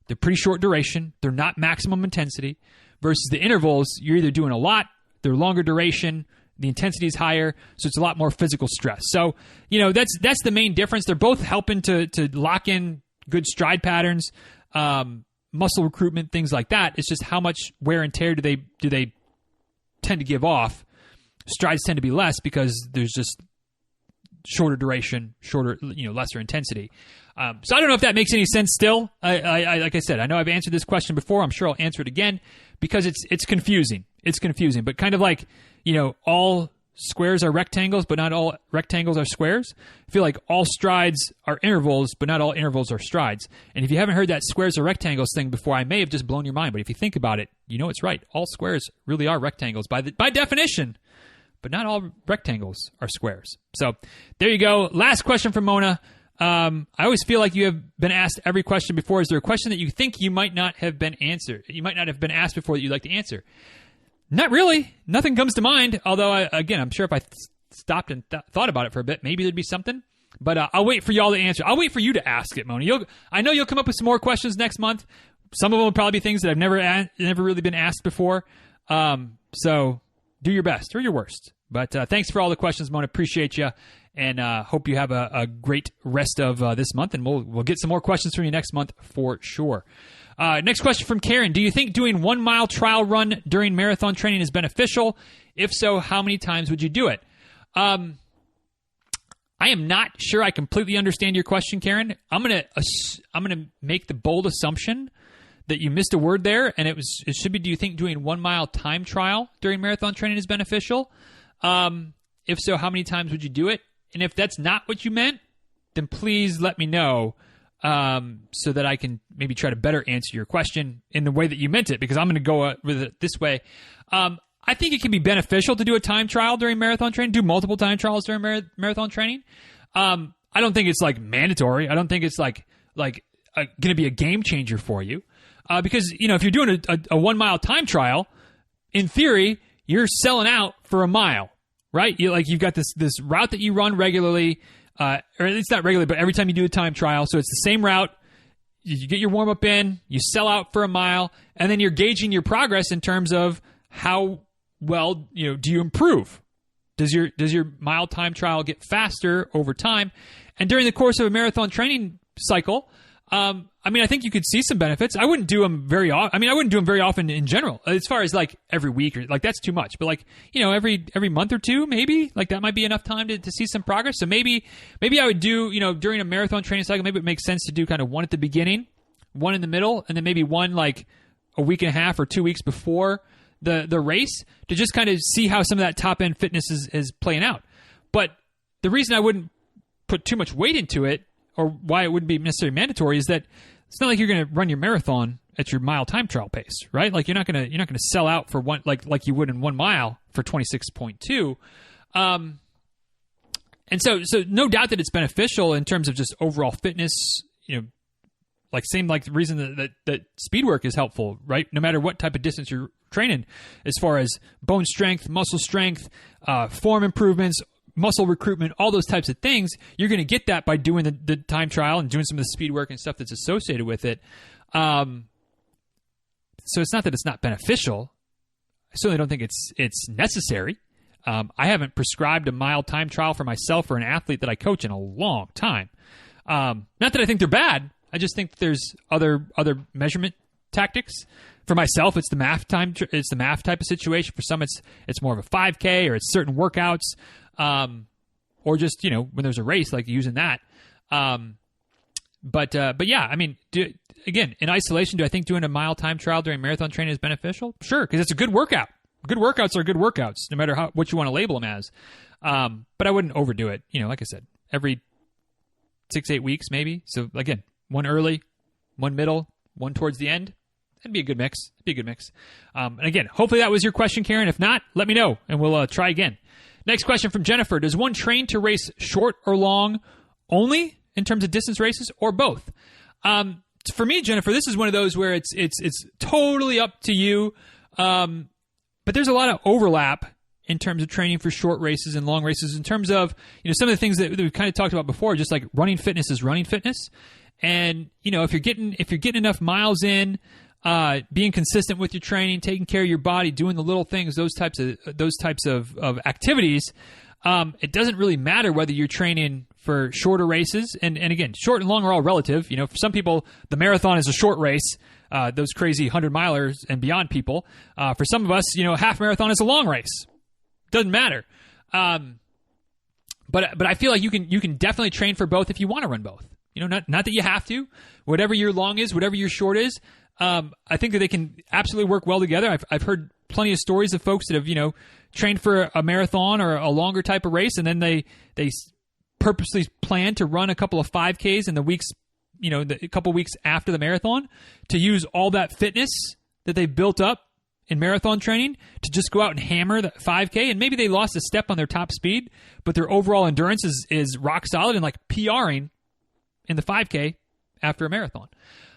They're pretty short duration. They're not maximum intensity. Versus the intervals, you're either doing a lot, they're longer duration, the intensity is higher, so it's a lot more physical stress. So, that's the main difference. They're both helping to lock in good stride patterns, muscle recruitment, things like that. It's just how much wear and tear do they tend to give off. Strides tend to be less because there's just shorter duration, lesser intensity. So I don't know if that makes any sense still. I like I said, I know I've answered this question before. I'm sure I'll answer it again because it's confusing. It's confusing, but kind of like, all squares are rectangles, but not all rectangles are squares. I feel like all strides are intervals, but not all intervals are strides. And if you haven't heard that squares are rectangles thing before, I may have just blown your mind. But if you think about it, it's right. All squares really are rectangles by definition. But not all rectangles are squares. So there you go. Last question from Mona. I always feel like you have been asked every question before. Is there a question that you think you might not have been answered? You might not have been asked before that you'd like to answer? Not really. Nothing comes to mind. Although, I'm sure if I stopped and thought about it for a bit, maybe there'd be something. But I'll wait for y'all to answer. I'll wait for you to ask it, Mona. I know you'll come up with some more questions next month. Some of them will probably be things that I've never really been asked before. So do your best or your worst. But thanks for all the questions, Mona. Appreciate you, and hope you have a great rest of this month. And we'll get some more questions from you next month for sure. Next question from Karen. Do you think doing 1 mile trial run during marathon training is beneficial? If so, how many times would you do it? I am not sure I completely understand your question, Karen. I'm gonna make the bold assumption that you missed a word there, and it should be, do you think doing 1 mile time trial during marathon training is beneficial? If so, how many times would you do it? And if that's not what you meant, then please let me know, so that I can maybe try to better answer your question in the way that you meant it, because I'm going to go with it this way. I think it can be beneficial to do a time trial during marathon training, do multiple time trials during marathon training. I don't think it's like mandatory. I don't think it's like going to be a game changer for you. Because, if you're doing a 1 mile time trial, in theory, you're selling out for a mile, right? You've got this route that you run regularly, or it's not regularly, but every time you do a time trial. So it's the same route. You get your warm up in, you sell out for a mile, and then you're gauging your progress in terms of how well, do you improve? Does your mile time trial get faster over time? And during the course of a marathon training cycle, I think you could see some benefits. I wouldn't do them very often. I wouldn't do them very often in general, as far as like every week or like that's too much. But like, every month or two, maybe like that might be enough time to see some progress. So maybe I would do, during a marathon training cycle, maybe it makes sense to do kind of one at the beginning, one in the middle, and then maybe one like a week and a half or 2 weeks before the race to just kind of see how some of that top end fitness is playing out. But the reason I wouldn't put too much weight into it, or why it wouldn't be necessarily mandatory, is that it's not like you're going to run your marathon at your mile time trial pace, right? Like you're not going to sell out for one like you would in 1 mile for 26.2. And so no doubt that it's beneficial in terms of just overall fitness, the reason that speed work is helpful, right? No matter what type of distance you're training, as far as bone strength, muscle strength, form improvements, muscle recruitment, all those types of things, you're going to get that by doing the time trial and doing some of the speed work and stuff that's associated with it. So it's not that it's not beneficial. I certainly don't think it's necessary. I haven't prescribed a mile time trial for myself or an athlete that I coach in a long time. Not that I think they're bad. I just think there's other measurement tactics. For myself, it's the math time. It's the math type of situation. For some, it's more of a 5K, or it's certain workouts, or just when there's a race, like using that. But yeah, again, in isolation, do I think doing a mile time trial during marathon training is beneficial? Sure, because it's a good workout. Good workouts are good workouts, no matter what you want to label them as. But I wouldn't overdo it. Like I said, every 6-8 weeks maybe. So again, one early, one middle, one towards the end. That'd be a good mix. And again, hopefully that was your question, Karen. If not, let me know, and we'll try again. Next question from Jennifer. Does one train to race short or long only in terms of distance races, or both? For me, Jennifer, this is one of those where it's totally up to you. But there's a lot of overlap in terms of training for short races and long races, in terms of, some of the things that we've kind of talked about before, just like running fitness is running fitness. And, if you're getting enough miles in, being consistent with your training, taking care of your body, doing the little things, those types of activities, it doesn't really matter whether you're training for shorter races. And again, short and long are all relative. For some people, the marathon is a short race, those crazy 100-milers and beyond people. For some of us, half marathon is a long race. Doesn't matter. But I feel like you can definitely train for both if you want to run both. Not that you have to. Whatever your long is, whatever your short is, I think that they can absolutely work well together. I've heard plenty of stories of folks that have, trained for a marathon or a longer type of race, and then they purposely plan to run a couple of 5Ks in the weeks, a couple weeks after the marathon, to use all that fitness that they built up in marathon training to just go out and hammer the 5K. And maybe they lost a step on their top speed, but their overall endurance is rock solid, and like PRing in the 5K after a marathon.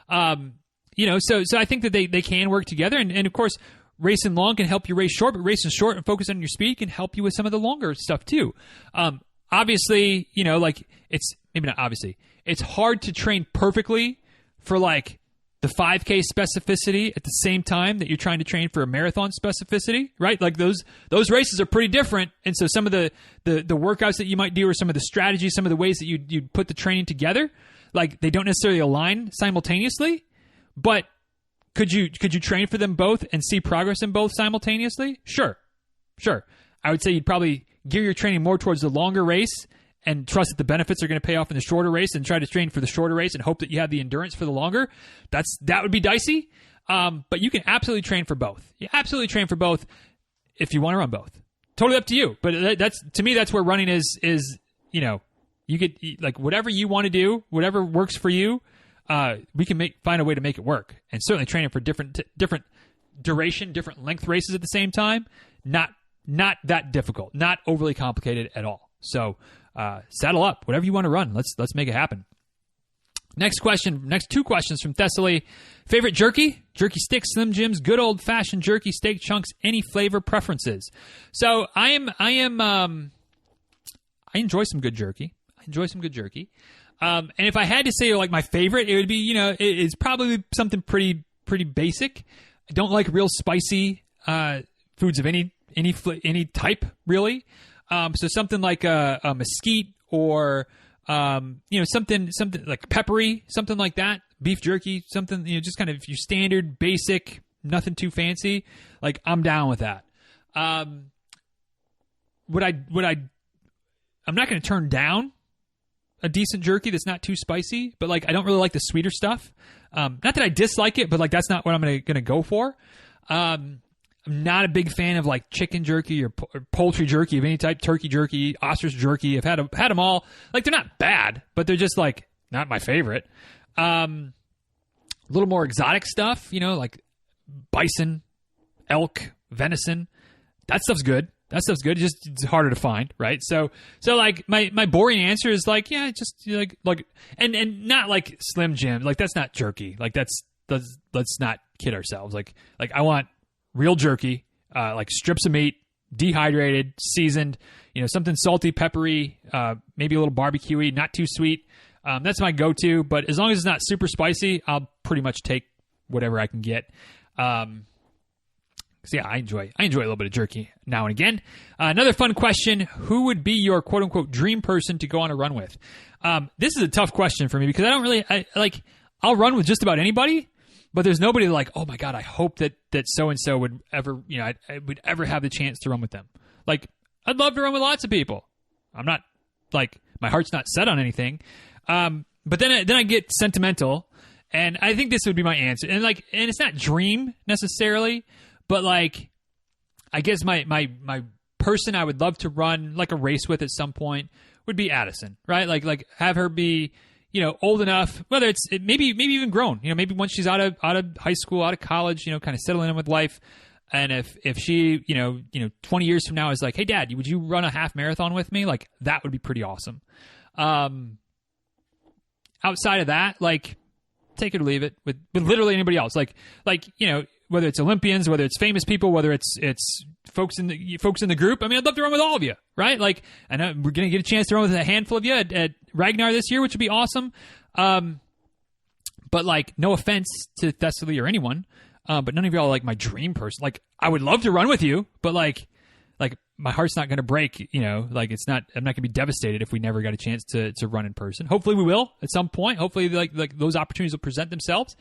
So I think that they can work together. And of course, racing long can help you race short, but racing short and focus on your speed can help you with some of the longer stuff too. Obviously, it's maybe not obviously. It's hard to train perfectly for like the 5K specificity at the same time that you're trying to train for a marathon specificity, right? Like those races are pretty different. And so some of the workouts that you might do, or some of the strategies, some of the ways that you'd put the training together, like they don't necessarily align simultaneously, but could you train for them both and see progress in both simultaneously? Sure. I would say you'd probably gear your training more towards the longer race and trust that the benefits are going to pay off in the shorter race, and try to train for the shorter race and hope that you have the endurance for the longer. That would be dicey. But you can absolutely train for both. You absolutely train for both if you want to run both. Totally up to you. But to me, that's where running is, you could, like, whatever you want to do, whatever works for you, we can find a way to make it work. And certainly training for different duration, different length races at the same time, not that difficult, not overly complicated at all. So, saddle up, whatever you want to run. Let's make it happen. Next two questions from Thessaly. Favorite jerky? Jerky sticks, Slim Jims, good old fashioned jerky, steak chunks, any flavor preferences. So I enjoy some good jerky. And if I had to say like my favorite, it would be, it's probably something pretty basic. I don't like real spicy foods of any type, really. So something like a mesquite, or something like peppery, something like that. Beef jerky, something, just kind of your standard, basic, nothing too fancy. Like, I'm down with that. I'm not going to turn down a decent jerky that's not too spicy, but like I don't really like the sweeter stuff. Not that I dislike it, but like that's not what I'm going to go for. I'm not a big fan of like chicken jerky or poultry jerky of any type, turkey jerky, ostrich jerky. I've had them all. Like, they're not bad, but they're just like not my favorite. A little more exotic stuff, like bison, elk, venison. That stuff's good. It's harder to find, right? So like my boring answer is like, yeah, just like and not like Slim Jim. Like, that's not jerky. Like, let's not kid ourselves. Like I want real jerky, like strips of meat, dehydrated, seasoned, something salty, peppery, maybe a little barbecue-y, not too sweet. That's my go-to, but as long as it's not super spicy, I'll pretty much take whatever I can get. So yeah, I enjoy a little bit of jerky now and again. Another fun question: who would be your quote unquote dream person to go on a run with? This is a tough question for me because I'll run with just about anybody, but there's nobody like, oh my God, I hope that so and so would ever, I would ever have the chance to run with them. Like, I'd love to run with lots of people. I'm not like, my heart's not set on anything. But then I get sentimental, and I think this would be my answer. And it's not dream necessarily, but like, I guess my person I would love to run like a race with at some point would be Addison, right? Like have her be, old enough, whether it's maybe even grown, maybe once she's out of high school, out of college, kind of settling in with life. And if she, 20 years from now is like, hey Dad, would you run a half marathon with me? Like, that would be pretty awesome. Outside of that, like, take it or leave it with literally anybody else. Like, whether it's Olympians, whether it's famous people, whether it's folks in the group. I mean, I'd love to run with all of you, right? Like, I know we're going to get a chance to run with a handful of you at Ragnar this year, which would be awesome. But like, no offense to Thessaly or anyone, but none of y'all are like my dream person. Like, I would love to run with you, but like my heart's not going to break, like I'm not going to be devastated if we never got a chance to run in person. Hopefully we will at some point. Hopefully like those opportunities will present themselves.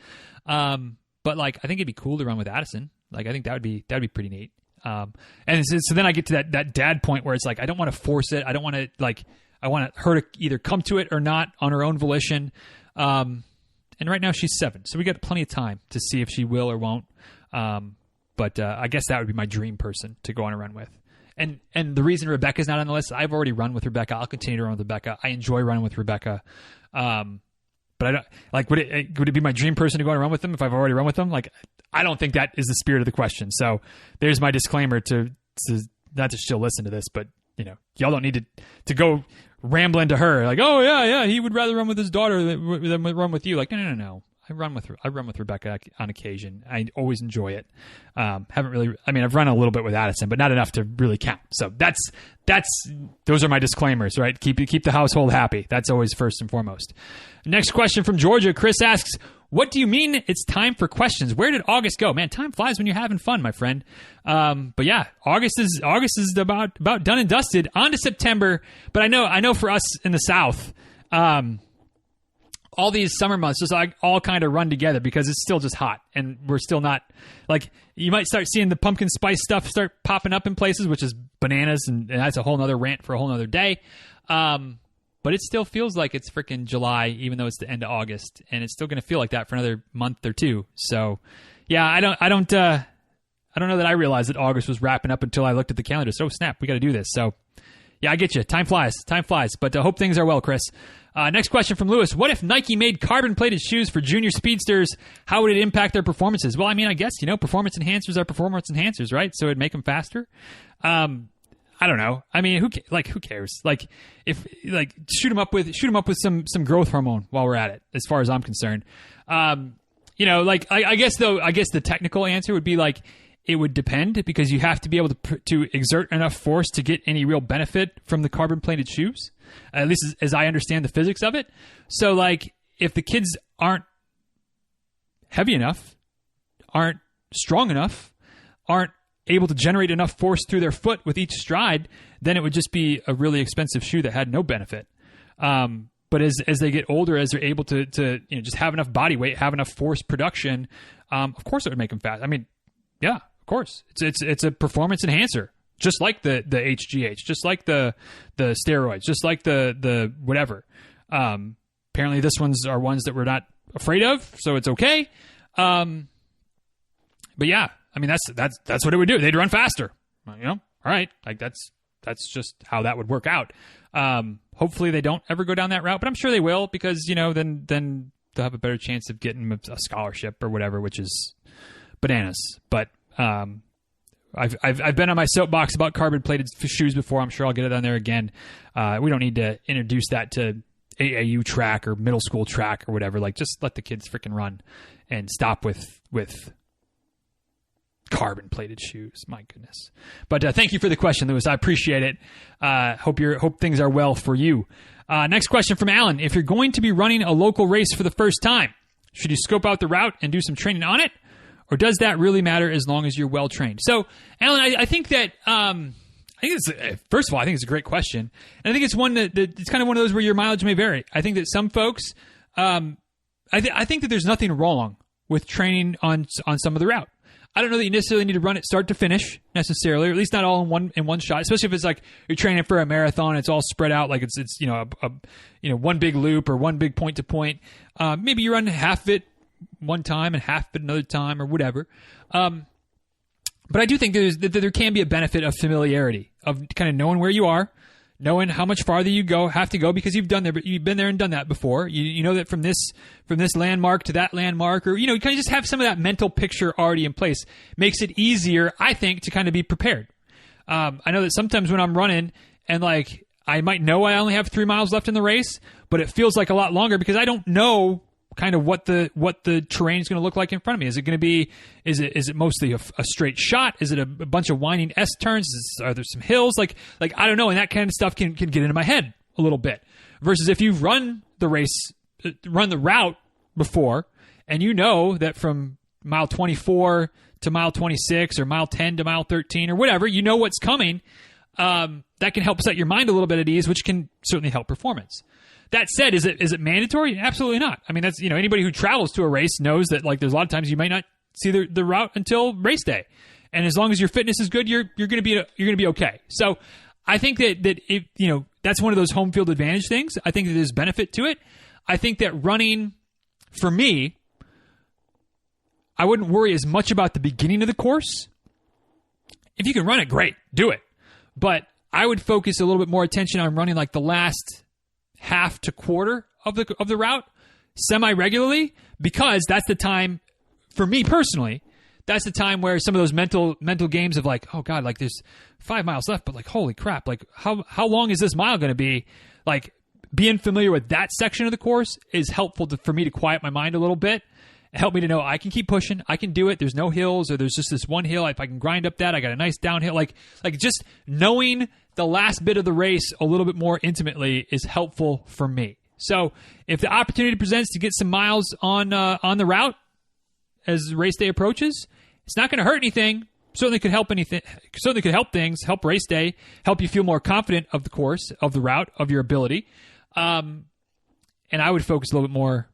But like, I think it'd be cool to run with Addison. Like, I think that'd be pretty neat. And so then I get to that dad point where it's like, I don't want to force it. I don't want to I want her to either come to it or not on her own volition. And right now she's 7, so we got plenty of time to see if she will or won't. But I guess that would be my dream person to go on a run with. And the reason Rebecca's not on the list, I've already run with Rebecca. I'll continue to run with Rebecca. I enjoy running with Rebecca. But I don't like, would it be my dream person to go on a run with them if I've already run with them? Like, I don't think that is the spirit of the question. So there's my disclaimer to not that she'll listen to this, but y'all don't need to go rambling to her like, oh yeah, he would rather run with his daughter than run with you. Like, no. I run with Rebecca on occasion. I always enjoy it. Haven't really. I mean, I've run a little bit with Addison, but not enough to really count. So those are my disclaimers, right? Keep the household happy. That's always first and foremost. Next question from Georgia. Chris asks, "What do you mean it's time for questions? Where did August go? Man, time flies when you're having fun, my friend." But yeah, August is about done and dusted. On to September. But I know for us in the South. All these summer months just like all kind of run together because it's still just hot and we're still not like, you might start seeing the pumpkin spice stuff start popping up in places, which is bananas. And that's a whole nother rant for a whole nother day. But it still feels like it's freaking July, even though it's the end of August, and it's still going to feel like that for another month or two. So yeah, I don't know that I realized that August was wrapping up until I looked at the calendar. So snap, we got to do this. So yeah, I get you. Time flies. But I hope things are well, Chris. Next question from Lewis. What if Nike made carbon-plated shoes for junior speedsters? How would it impact their performances? Well, I mean, I guess, performance enhancers are performance enhancers, right? So it'd make them faster. I don't know. I mean, who cares? Like, shoot them up with some growth hormone while we're at it, as far as I'm concerned. I guess the technical answer would be like, it would depend because you have to be able to exert enough force to get any real benefit from the carbon-plated shoes, at least as I understand the physics of it. So, like, if the kids aren't heavy enough, aren't strong enough, aren't able to generate enough force through their foot with each stride, then it would just be a really expensive shoe that had no benefit. But as they get older, as they're able to just have enough body weight, have enough force production, of course it would make them fast. I mean, yeah. Of course, it's a performance enhancer, just like the HGH, just like the steroids, just like the whatever. Apparently, this ones are ones that we're not afraid of, so it's okay. But yeah, I mean that's what it would do. They'd run faster, all right. Like that's just how that would work out. Hopefully, they don't ever go down that route, but I'm sure they will because then they'll have a better chance of getting a scholarship or whatever, which is bananas, but. I've been on my soapbox about carbon-plated shoes before. I'm sure I'll get it on there again. We don't need to introduce that to AAU track or middle school track or whatever. Like, just let the kids freaking run and stop with carbon-plated shoes. My goodness. But thank you for the question, Lewis. I appreciate it. Hope things are well for you. Next question from Alan. If you're going to be running a local race for the first time, should you scope out the route and do some training on it? Or does that really matter as long as you're well trained? So, Alan, I think that first of all, I think it's a great question, and I think it's one that it's kind of one of those where your mileage may vary. I think that some folks, I think that there's nothing wrong with training on some of the route. I don't know that you necessarily need to run it start to finish necessarily, or at least not all in one shot. Especially if it's like you're training for a marathon, it's all spread out, like it's one big loop or one big point to point. Maybe you run half of it one time and half of it another time or whatever. But I do think that there can be a benefit of familiarity, of kind of knowing where you are, knowing how much farther you have to go because you've been there and done that before. You know that from this landmark to that landmark, or you kind of just have some of that mental picture already in place. Makes it easier, I think, to kind of be prepared. I know that sometimes when I'm running and like I might know I only have 3 miles left in the race, but it feels like a lot longer because I don't know kind of what the terrain is going to look like in front of me. Is it going to be, is it mostly a straight shot? Is it a bunch of winding S turns? Are there some hills? Like I don't know. And that kind of stuff can get into my head a little bit versus if you've run the route before and you know that from mile 24 to mile 26 or mile 10 to mile 13 or whatever, you know what's coming. That can help set your mind a little bit at ease, which can certainly help performance. That said, is it mandatory? Absolutely not. I mean, that's anybody who travels to a race knows that like there's a lot of times you might not see the route until race day, and as long as your fitness is good, you're going to be okay. So I think that if, that's one of those home field advantage things. I think that there's benefit to it. I think that running, for me, I wouldn't worry as much about the beginning of the course. If you can run it, great, do it. But I would focus a little bit more attention on running like the last half to quarter of the route semi-regularly, because that's the time, for me personally, that's the time where some of those mental games of like, oh God, like there's 5 miles left, but like, holy crap, like how long is this mile going to be? Like being familiar with that section of the course is helpful for me to quiet my mind a little bit. Help me to know I can keep pushing. I can do it. There's no hills, or there's just this one hill. If I can grind up that, I got a nice downhill. Like just knowing the last bit of the race a little bit more intimately is helpful for me. So if the opportunity presents to get some miles on the route as race day approaches, it's not going to hurt anything. Certainly could help anything. Certainly could help things. Help race day. Help you feel more confident of the course, of the route, of your ability. And I would focus a little bit more.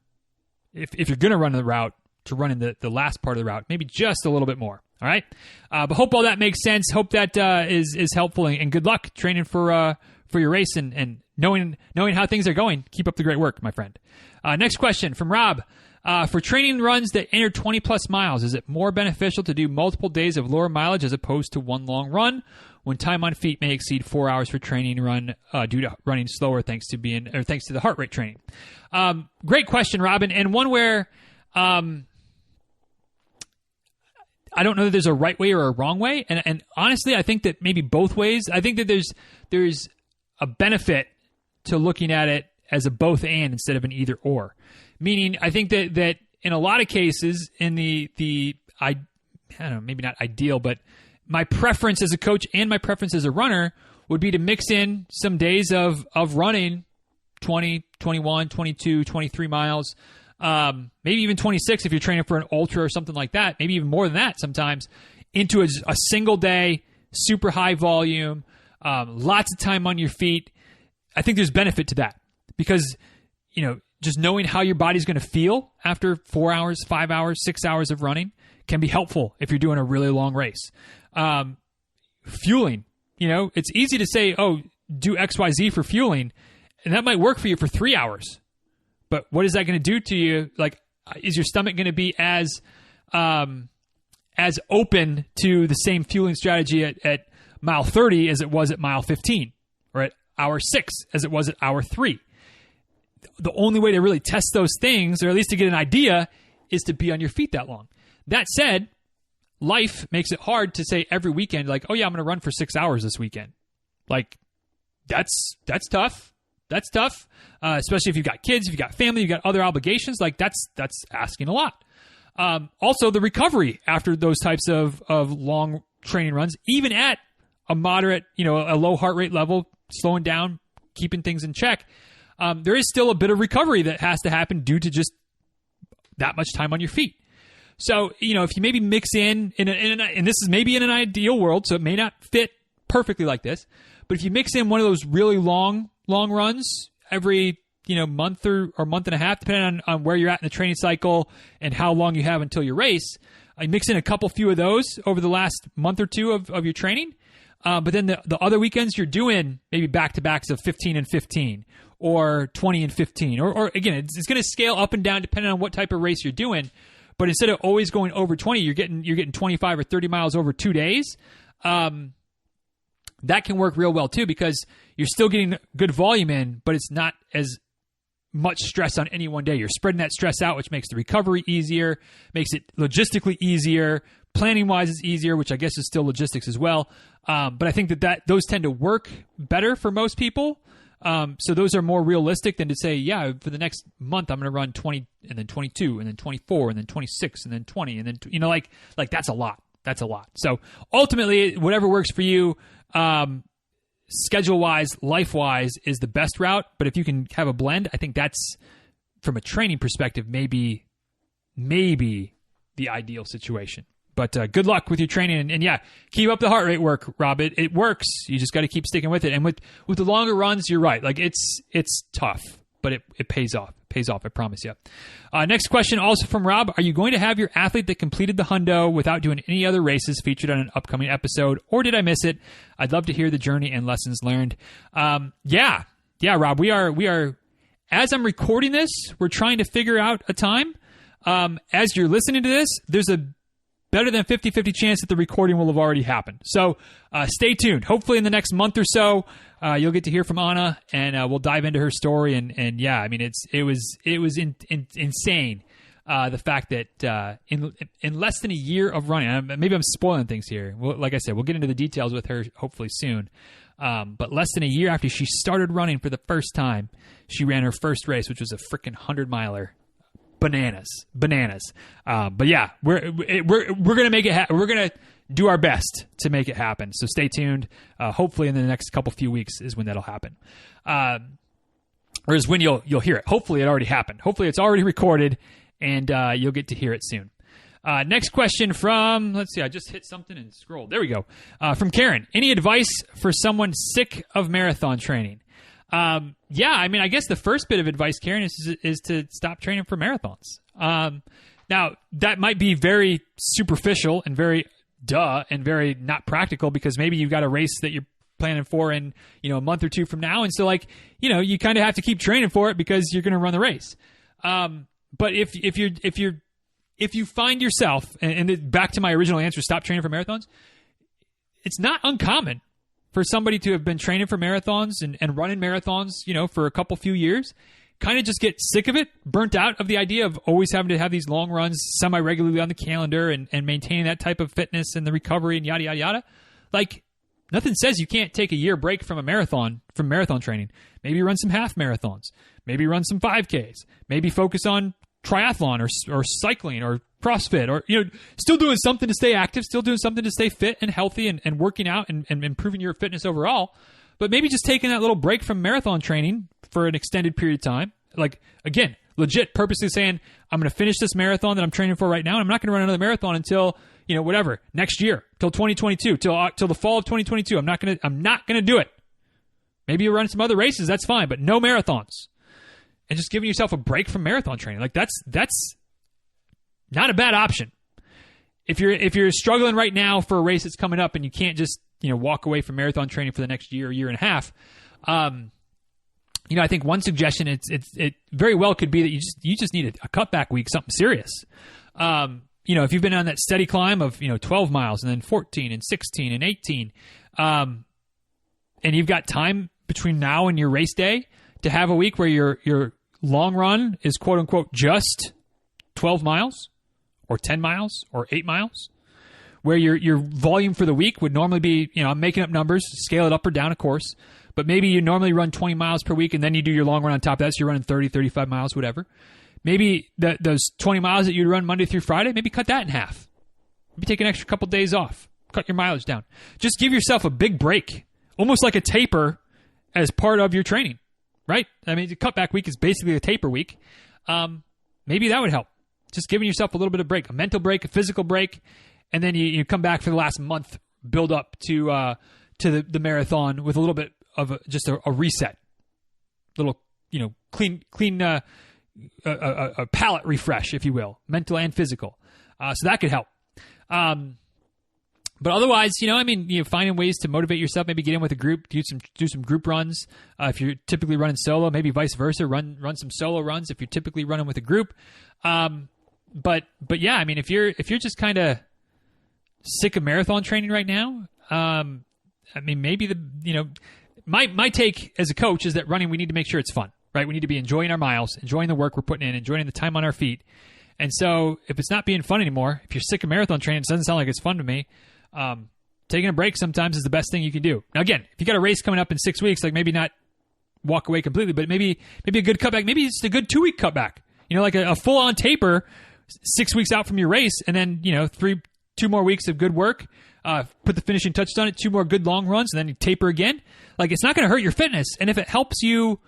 If you're going to run the route, to run in the last part of the route, maybe just a little bit more. All right. But hope all that makes sense. Hope that is helpful, and good luck training for your race and knowing how things are going. Keep up the great work, my friend. Next question from Rob. For training runs that enter 20 plus miles, is it more beneficial to do multiple days of lower mileage as opposed to one long run when time on feet may exceed 4 hours for training run due to running slower thanks to the heart rate training? Great question, Robin, and one where I don't know that there's a right way or a wrong way, and honestly, I think that maybe both ways. I think that there's a benefit to looking at it as a both and instead of an either or. Meaning, I think that in a lot of cases, in I don't know, maybe not ideal, but my preference as a coach and my preference as a runner would be to mix in some days of running 20, 21, 22, 23 miles, maybe even 26 if you're training for an ultra or something like that, maybe even more than that sometimes, into a single day, super high volume, lots of time on your feet. I think there's benefit to that because, just knowing how your body's going to feel after 4 hours, 5 hours, 6 hours of running can be helpful if you're doing a really long race. Fueling, it's easy to say, oh, do XYZ for fueling, and that might work for you for 3 hours. But what is that going to do to you? Like, is your stomach going to be as open to the same fueling strategy at mile 30 as it was at mile 15, or at hour 6 as it was at hour 3? The only way to really test those things, or at least to get an idea, is to be on your feet that long. That said, life makes it hard to say every weekend, like, oh yeah, I'm going to run for 6 hours this weekend. Like, that's tough. That's tough, especially if you've got kids, if you've got family, you've got other obligations. Like, that's asking a lot. Also, the recovery after those types of long training runs, even at a moderate, a low heart rate level, slowing down, keeping things in check, there is still a bit of recovery that has to happen due to just that much time on your feet. So, if you maybe mix and this is maybe in an ideal world, so it may not fit perfectly like this, but if you mix in one of those really long runs every, month or month and a half, depending on where you're at in the training cycle and how long you have until your race, you mix in a few of those over the last month or two of your training. But then the other weekends you're doing maybe back-to-backs of 15 and 15 or 20 and 15. Or again, it's going to scale up and down depending on what type of race you're doing. But instead of always going over 20, you're getting 25 or 30 miles over 2 days. That can work real well too because you're still getting good volume in, but it's not as much stress on any one day. You're spreading that stress out, which makes the recovery easier, makes it logistically easier. Planning-wise is easier, which I guess is still logistics as well. But I think that those tend to work better for most people. So those are more realistic than to say, yeah, for the next month, I'm going to run 20 and then 22 and then 24 and then 26 and then 20. And then, like that's a lot. That's a lot. So ultimately, whatever works for you, schedule-wise, life-wise, is the best route. But if you can have a blend, I think that's, from a training perspective, maybe the ideal situation. But good luck with your training. And yeah, keep up the heart rate work, Rob. It works. You just got to keep sticking with it. And with the longer runs, you're right. Like, it's tough, but it pays off. It pays off, I promise you. Next question, also from Rob. Are you going to have your athlete that completed the hundo without doing any other races featured on an upcoming episode, or did I miss it? I'd love to hear the journey and lessons learned. Yeah, Rob. We are. As I'm recording this, we're trying to figure out a time. As you're listening to this, there's a better than 50-50 chance that the recording will have already happened. So stay tuned. Hopefully in the next month or so, you'll get to hear from Anna, and we'll dive into her story. And yeah, I mean, it was insane. The fact that in less than a year of running, maybe I'm spoiling things here. Well, like I said, we'll get into the details with her hopefully soon. But less than a year after she started running for the first time, she ran her first race, which was a freaking 100-miler. Bananas. But yeah, we're gonna make it. We're gonna do our best to make it happen. So stay tuned. Hopefully, in the next few weeks is when that'll happen. Or is when you'll hear it. Hopefully, it already happened. Hopefully, it's already recorded, and you'll get to hear it soon. Next question from, let's see, I just hit something and scrolled. There we go. From Karen. Any advice for someone sick of marathon training? Yeah, I mean, I guess the first bit of advice, Karen, is to stop training for marathons. Now, that might be very superficial and very and very not practical, because maybe you've got a race that you're planning for in, a month or two from now. And so you kind of have to keep training for it because you're going to run the race. But if you find yourself, and back to my original answer, stop training for marathons, it's not uncommon for somebody to have been training for marathons and running marathons, for a few years, kind of just get sick of it, burnt out of the idea of always having to have these long runs semi-regularly on the calendar and maintaining that type of fitness and the recovery and yada, yada, yada. Like, nothing says you can't take a year break from marathon training. Maybe run some half marathons. Maybe run some 5Ks. Maybe focus on triathlon or cycling or CrossFit, or still doing something to stay active, still doing something to stay fit and healthy and working out and improving your fitness overall. But maybe just taking that little break from marathon training for an extended period of time. Like, again, legit purposely saying, I'm going to finish this marathon that I'm training for right now, and I'm not going to run another marathon until, next year, till 2022, till the fall of 2022. I'm not going to do it. Maybe you'll run some other races, that's fine, but no marathons. And just giving yourself a break from marathon training. Like, that's not a bad option. If you're struggling right now for a race that's coming up and you can't just, walk away from marathon training for the next year and a half, I think one suggestion, it very well could be that you just need a cutback week, something serious. If you've been on that steady climb of, 12 miles and then 14 and 16 and 18, and you've got time between now and your race day to have a week where your long run is quote unquote just 12 miles or 10 miles or 8 miles, where your volume for the week would normally be, I'm making up numbers, scale it up or down, of course, but maybe you normally run 20 miles per week and then you do your long run on top of that, so you're running 30, 35 miles, whatever. Maybe those 20 miles that you'd run Monday through Friday, maybe cut that in half. Maybe take an extra couple days off. Cut your mileage down. Just give yourself a big break, almost like a taper as part of your training, right? I mean, the cutback week is basically a taper week. Maybe that would help. Just giving yourself a little bit of break, a mental break, a physical break, and then you come back for the last month, build up to the marathon with a little bit of just a reset, little clean a palate refresh, if you will, mental and physical. So that could help. But otherwise, finding ways to motivate yourself, maybe get in with a group, do some group runs. If you're typically running solo, maybe vice versa, run some solo runs if you're typically running with a group. But yeah, I mean, if you're just kind of sick of marathon training right now, maybe my take as a coach is that running, we need to make sure it's fun, right? We need to be enjoying our miles, enjoying the work we're putting in, enjoying the time on our feet. And so if it's not being fun anymore, if you're sick of marathon training, it doesn't sound like it's fun to me. Taking a break sometimes is the best thing you can do. Now, again, if you got a race coming up in 6 weeks, like maybe not walk away completely, but maybe a good cutback, maybe it's a good 2-week cutback, like a full on taper 6 weeks out from your race. And then, 2 more weeks of good work, put the finishing touch on it, 2 more good long runs, and then you taper again. Like, it's not going to hurt your fitness. And if it helps you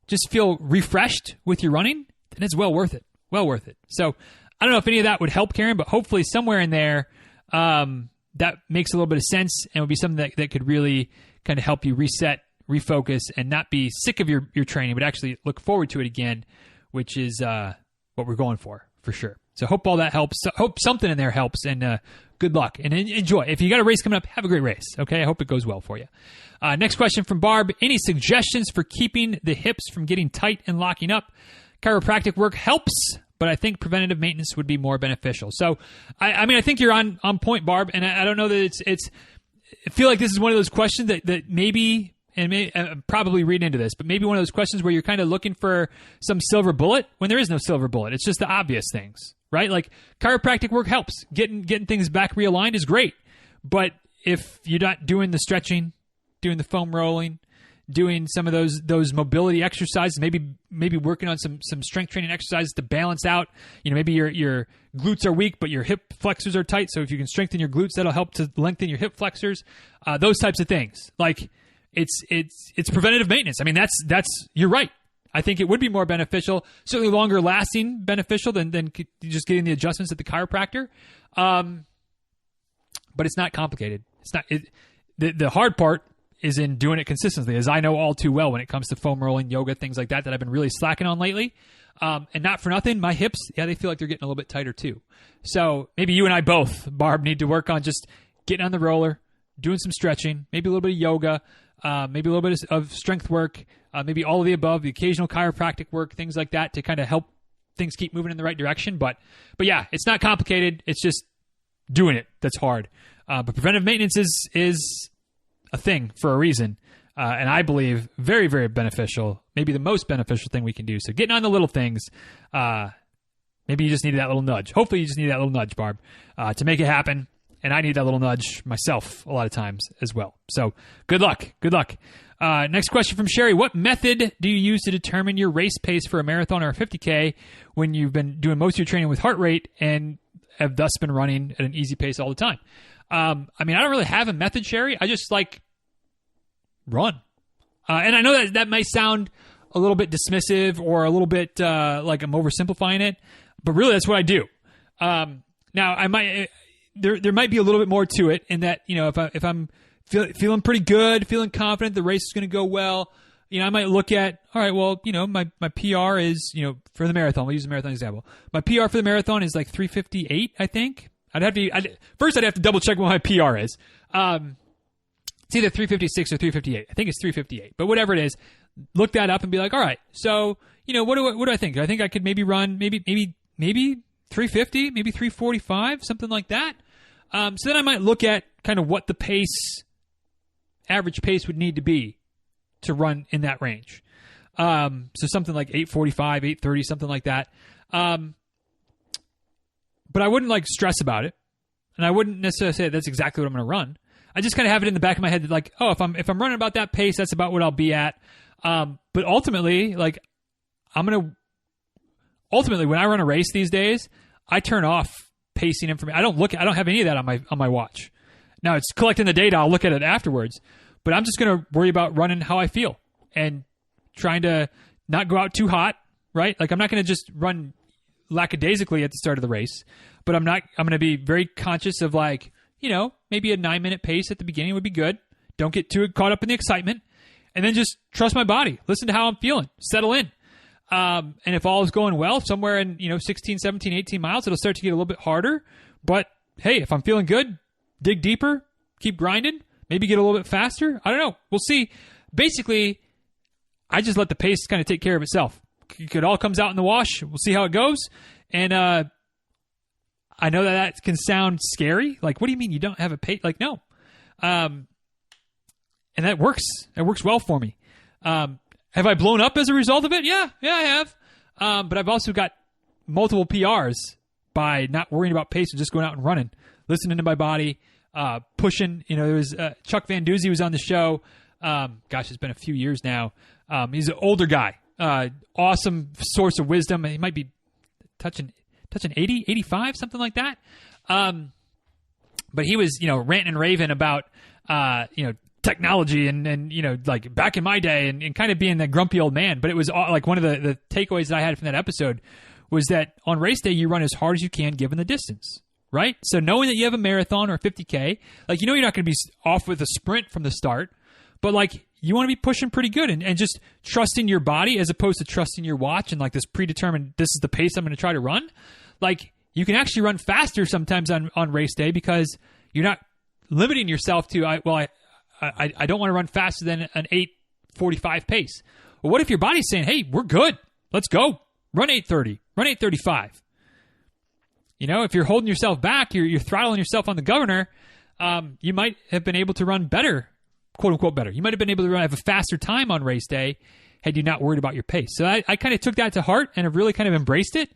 just feel refreshed with your running, then it's well worth it. Well worth it. So I don't know if any of that would help, Karen, but hopefully somewhere in there, that makes a little bit of sense and would be something that could really kind of help you reset, refocus, and not be sick of your training, but actually look forward to it again, which is what we're going for sure. So hope all that helps. Hope something in there helps, and good luck and enjoy. If you got a race coming up, have a great race. Okay, I hope it goes well for you. Next question from Barb. Any suggestions for keeping the hips from getting tight and locking up? Chiropractic work helps, but I think preventative maintenance would be more beneficial. So, I think you're on point, Barb, and I don't know that it's. I feel like this is one of those questions that maybe, and probably read into this, but maybe one of those questions where you're kind of looking for some silver bullet when there is no silver bullet. It's just the obvious things, right? Like chiropractic work helps. Getting things back realigned is great, but if you're not doing the stretching, doing the foam rolling, doing some of those mobility exercises, maybe working on some strength training exercises to balance out. Maybe your glutes are weak, but your hip flexors are tight. So if you can strengthen your glutes, that'll help to lengthen your hip flexors. Those types of things. Like it's preventative maintenance. I mean, that's you're right. I think it would be more beneficial, certainly longer lasting beneficial than just getting the adjustments at the chiropractor. But it's not complicated. It's not the hard part is in doing it consistently, as I know all too well when it comes to foam rolling, yoga, things like that I've been really slacking on lately. And not for nothing, my hips, they feel like they're getting a little bit tighter too. So maybe you and I both, Barb, need to work on just getting on the roller, doing some stretching, maybe a little bit of yoga, maybe a little bit of strength work, maybe all of the above, the occasional chiropractic work, things like that to kind of help things keep moving in the right direction. But yeah, it's not complicated. It's just doing it that's hard. But preventive maintenance is a thing for a reason, and I believe very, very beneficial, maybe the most beneficial thing we can do. So getting on the little things, maybe you just need that little nudge. Hopefully you just need that little nudge, Barb, to make it happen, and I need that little nudge myself a lot of times as well. So good luck. Next question from Sherry. What method do you use to determine your race pace for a marathon or a 50K when you've been doing most of your training with heart rate and have thus been running at an easy pace all the time? I mean, I don't really have a method, Sherry. I just run. And I know that might sound a little bit dismissive or a little bit like I'm oversimplifying it, but really that's what I do. Now I might there might be a little bit more to it in that, if I'm feeling pretty good, feeling confident the race is going to go well, I might look at, all right, well, my PR is, for the marathon, we'll use the marathon example. My PR for the marathon is like 3:58, I think. First I'd have to double check what my PR is. It's either 3:56 or 3:58. I think it's 3:58, but whatever it is, look that up and be like, all right, so, what do I think? I think I could maybe run maybe 3:50, maybe 3:45, something like that. So then I might look at kind of what the average pace would need to be to run in that range. So something like 8:45, 8:30, something like that. But I wouldn't stress about it, and I wouldn't necessarily say that's exactly what I'm going to run. I just kind of have it in the back of my head that if I'm running about that pace, that's about what I'll be at. But ultimately, when I run a race these days, I turn off pacing information. I don't have any of that on my watch. Now it's collecting the data. I'll look at it afterwards, but I'm just going to worry about running how I feel and trying to not go out too hot, right? I'm not going to just run lackadaisically at the start of the race, but I'm going to be very conscious of maybe a 9-minute pace at the beginning would be good. Don't get too caught up in the excitement, and then just trust my body. Listen to how I'm feeling. Settle in. And if all is going well, somewhere in 16, 17, 18 miles, it'll start to get a little bit harder. But hey, if I'm feeling good, dig deeper, keep grinding, maybe get a little bit faster. I don't know. We'll see. Basically, I just let the pace kind of take care of itself. It all comes out in the wash. We'll see how it goes. And I know that can sound scary. What do you mean you don't have a pace? No. And that works. It works well for me. Have I blown up as a result of it? Yeah, I have. But I've also got multiple PRs by not worrying about pace and just going out and running, listening to my body, pushing. There was Chuck Van Duzy was on the show. It's been a few years now. He's an older guy. Awesome source of wisdom. He might be touching 80, 85, something like that. But he was, ranting and raving about, technology and back in my day and kind of being that grumpy old man. But it was one of the takeaways that I had from that episode was that on race day, you run as hard as you can given the distance, right? So knowing that you have a marathon or a 50K, you're not going to be off with a sprint from the start, but you want to be pushing pretty good and just trusting your body as opposed to trusting your watch and this predetermined, this is the pace I'm going to try to run. You can actually run faster sometimes on race day because you're not limiting yourself to, I don't want to run faster than an 8:45 pace. Well, what if your body's saying, hey, we're good. Let's go. Run 8:30. Run 8:35. If you're holding yourself back, you're throttling yourself on the governor, you might have been able to run better, quote unquote better. You might have been able to have a faster time on race day had you not worried about your pace. So I kind of took that to heart and have really kind of embraced it.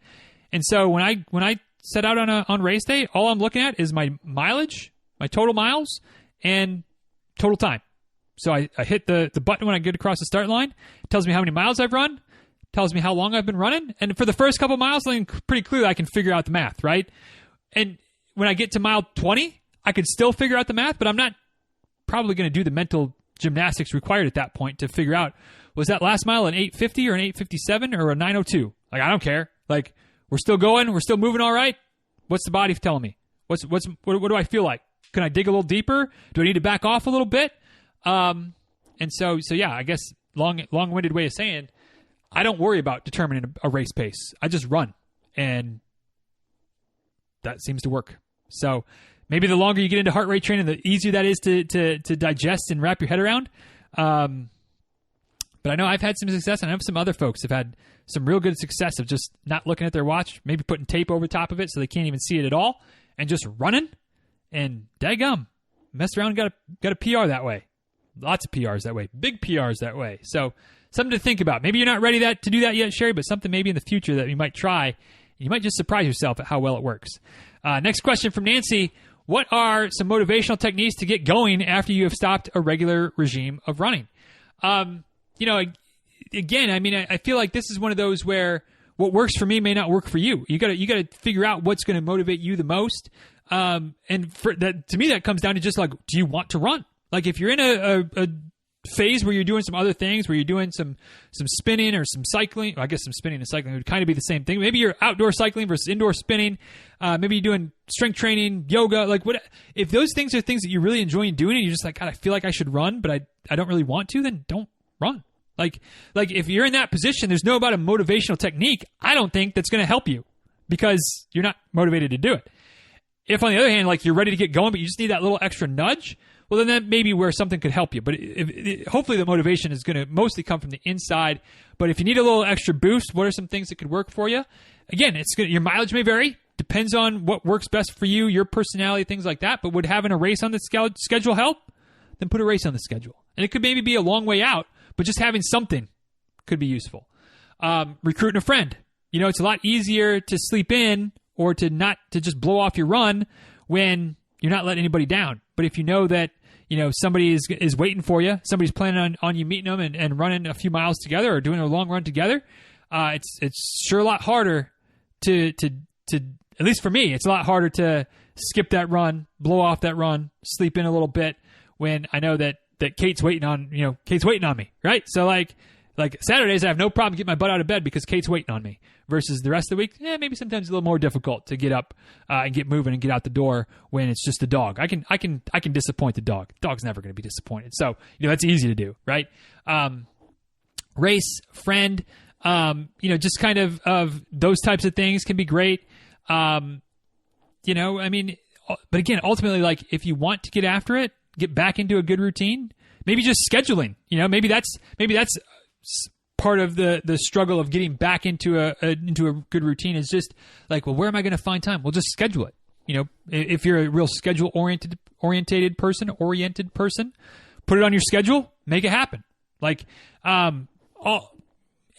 And so when I set out on race day, all I'm looking at is my mileage, my total miles, and total time. So I hit the button when I get across the start line. It tells me how many miles I've run, tells me how long I've been running. And for the first couple miles, I think pretty clearly I can figure out the math, right? And when I get to mile 20, I could still figure out the math, but I'm not probably going to do the mental gymnastics required at that point to figure out, was that last mile an 850 or an 857 or a 902? Like, I don't care. Like, we're still going. We're still moving all right. What's the body telling me? What do I feel like? Can I dig a little deeper? Do I need to back off a little bit? And so yeah, I guess long-winded way of saying, I don't worry about determining a race pace. I just run, and that seems to work. So maybe the longer you get into heart rate training, the easier that is to digest and wrap your head around. But I know I've had some success, and I know some other folks have had some real good success of just not looking at their watch, maybe putting tape over top of it so they can't even see it at all, and just running. And daggum, messed around, got a PR that way. Lots of PRs that way. Big PRs that way. So something to think about. Maybe you're not ready to do that yet, Sherry, but something maybe in the future that you might try. You might just surprise yourself at how well it works. Next question from Nancy. What are some motivational techniques to get going after you have stopped a regular regime of running? Again, I mean, I feel like this is one of those where what works for me may not work for you. You gotta figure out what's going to motivate you the most. And for that, to me, that comes down to just like, do you want to run? Like, if you're in a phase where you're doing some other things, where you're doing some spinning or some cycling, well, I guess some spinning and cycling would kind of be the same thing. Maybe you're outdoor cycling versus indoor spinning. Maybe you're doing strength training, yoga, like what, if those things are things that you really enjoy doing and you're just like, God, I feel like I should run, but I don't really want to, then don't run. Like if you're in that position, there's no about a motivational technique, I don't think that's going to help you because you're not motivated to do it. If on the other hand, like you're ready to get going, but you just need that little extra nudge, well, then that may be where something could help you. But hopefully the motivation is going to mostly come from the inside. But if you need a little extra boost, what are some things that could work for you? Again, your mileage may vary. Depends on what works best for you, your personality, things like that. But would having a race on the schedule help? Then put a race on the schedule. And it could maybe be a long way out, but just having something could be useful. Recruiting a friend. It's a lot easier to sleep in or to just blow off your run when you're not letting anybody down. But if you know that, somebody is waiting for you, somebody's planning on you meeting them and running a few miles together or doing a long run together, it's sure a lot harder to at least for me, it's a lot harder to skip that run, blow off that run, sleep in a little bit when I know that Kate's waiting on me, right? So like Saturdays, I have no problem getting my butt out of bed because Kate's waiting on me. Versus the rest of the week, maybe sometimes a little more difficult to get up and get moving and get out the door when it's just the dog. I can disappoint the dog. The dog's never going to be disappointed. So that's easy to do, right? Race, friend, just kind of those types of things can be great. But again, ultimately, like if you want to get after it, get back into a good routine. Maybe just scheduling. Maybe that's part of the struggle of getting back into a good routine is just like, well, where am I going to find time? Well, just schedule it. If you're a real schedule oriented person, put it on your schedule, make it happen. Like, and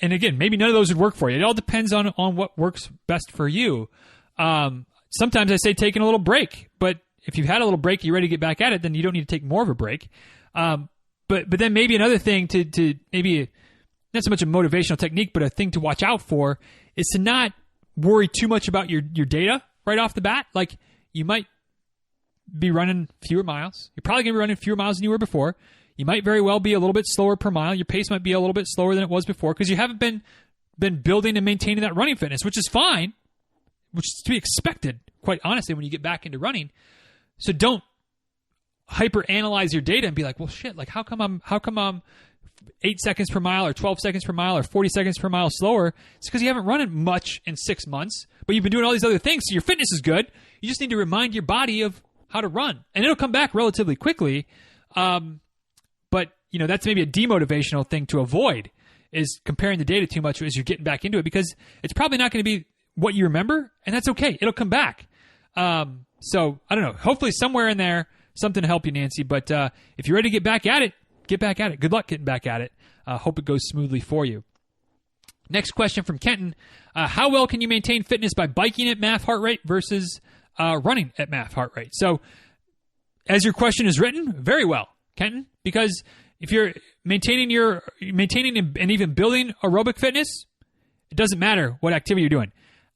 again, maybe none of those would work for you. It all depends on what works best for you. Sometimes I say taking a little break, but if you've had a little break, you're ready to get back at it, then you don't need to take more of a break. But then maybe another thing to maybe not so much a motivational technique, but a thing to watch out for is to not worry too much about your data right off the bat. Like you might be running fewer miles. You're probably going to be running fewer miles than you were before. You might very well be a little bit slower per mile. Your pace might be a little bit slower than it was before because you haven't been building and maintaining that running fitness, which is fine, which is to be expected, quite honestly, when you get back into running. So don't hyper analyze your data and be like, well, shit, like how come I'm 8 seconds per mile or 12 seconds per mile or 40 seconds per mile slower? It's because you haven't run it much in 6 months, but you've been doing all these other things. So your fitness is good. You just need to remind your body of how to run and it'll come back relatively quickly. But that's maybe a demotivational thing to avoid is comparing the data too much as you're getting back into it because it's probably not going to be what you remember and that's okay. It'll come back. So I don't know, hopefully somewhere in there, something to help you, Nancy. But if you're ready to get back at it, get back at it. Good luck getting back at it. Hope it goes smoothly for you. Next question from Kenton. How well can you maintain fitness by biking at MAF heart rate versus running at MAF heart rate? So as your question is written, very well, Kenton, because If you're maintaining and even building aerobic fitness, it doesn't matter what activity you're doing.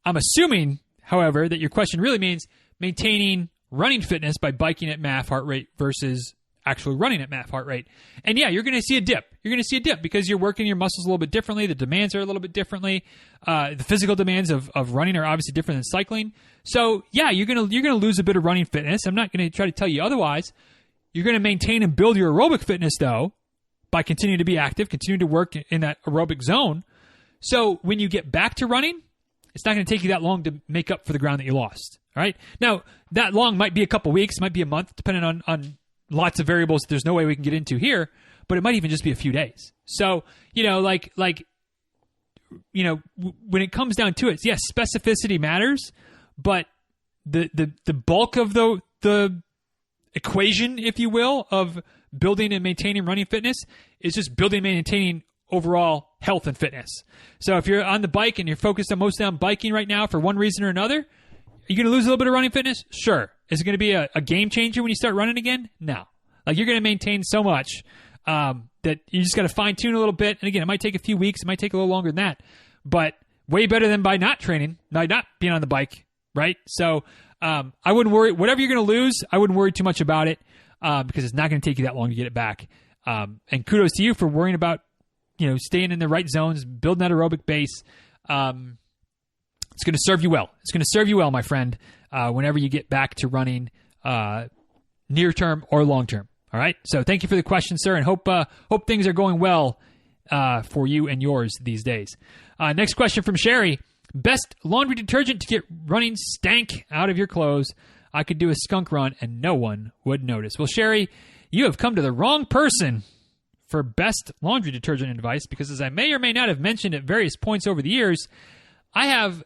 I'm assuming, however, that your question really means maintaining running fitness by biking at MAF heart rate versus actually running at MAF heart rate. And yeah, you're going to see a dip. You're going to see a dip because you're working your muscles a little bit differently. The demands are a little bit differently. The physical demands of running are obviously different than cycling. So yeah, you're going to lose a bit of running fitness. I'm not going to try to tell you otherwise. You're going to maintain and build your aerobic fitness though by continuing to be active, continuing to work in that aerobic zone. So when you get back to running, it's not going to take you that long to make up for the ground that you lost. All right. Now that long might be a couple weeks, might be a month, depending on lots of variables that there's no way we can get into here, but it might even just be a few days. So, when it comes down to it, yes, specificity matters, but the bulk of the equation, if you will, of building and maintaining running fitness is just building and maintaining overall health and fitness. So if you're on the bike and you're focused mostly on biking right now for one reason or another, are you going to lose a little bit of running fitness? Sure. Is it going to be a game changer when you start running again? No. Like you're going to maintain so much that you just got to fine tune a little bit. And again, it might take a few weeks. It might take a little longer than that, but way better than by not training, by not being on the bike, right? So I wouldn't worry. Whatever you're going to lose, I wouldn't worry too much about it because it's not going to take you that long to get it back. And kudos to you for worrying about staying in the right zones, building that aerobic base. It's going to serve you well. It's going to serve you well, my friend, whenever you get back to running near term or long term. All right. So thank you for the question, sir, and hope things are going well for you and yours these days. Next question from Sherry. Best laundry detergent to get running stank out of your clothes. I could do a skunk run and no one would notice. Well, Sherry, you have come to the wrong person for best laundry detergent advice because, as I may or may not have mentioned at various points over the years, I have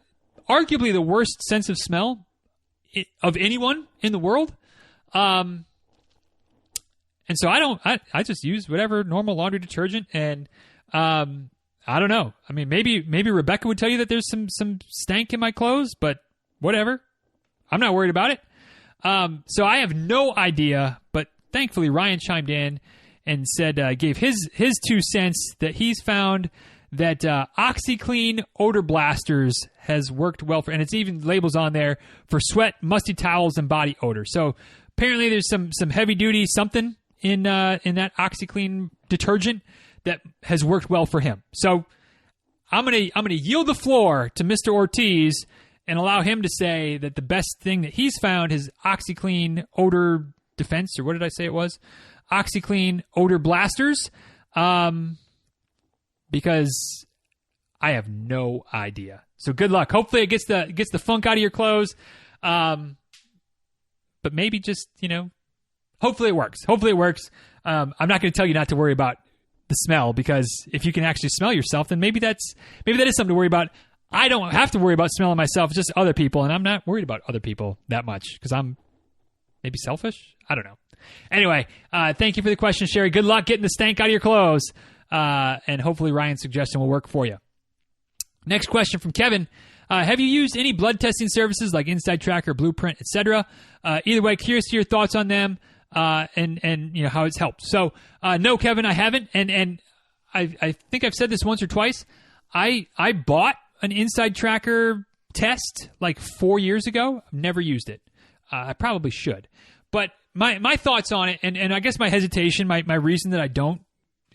arguably the worst sense of smell of anyone in the world. And so I just use whatever normal laundry detergent, and I don't know. I mean, maybe Rebecca would tell you that there's some stank in my clothes, but whatever. I'm not worried about it. So I have no idea, but thankfully Ryan chimed in and said, gave his 2 cents that he's found that OxyClean Odor Blasters has worked well for, and it's even labels on there for sweat, musty towels, and body odor. So apparently there's some heavy duty something in that OxyClean detergent that has worked well for him. So I'm gonna yield the floor to Mr. Ortiz and allow him to say that the best thing that he's found is OxyClean Odor Defense, or what did I say it was? OxyClean Odor Blasters, because I have no idea. So good luck. Hopefully it gets the funk out of your clothes. But maybe just, hopefully it works. Hopefully it works. I'm not going to tell you not to worry about the smell, because if you can actually smell yourself, then maybe that is something to worry about. I don't have to worry about smelling myself, just other people, and I'm not worried about other people that much because I'm maybe selfish. I don't know. Anyway, thank you for the question, Sherry. Good luck getting the stank out of your clothes, and hopefully Ryan's suggestion will work for you. Next question from Kevin. Have you used any blood testing services like Inside Tracker, Blueprint, etc.? Either way, curious to your thoughts on them and how it's helped. So no, Kevin, I haven't, and I think I've said this once or twice. I bought an Inside Tracker test like 4 years ago. I've never used it. I probably should, but my thoughts on it, and I guess my hesitation, my reason that I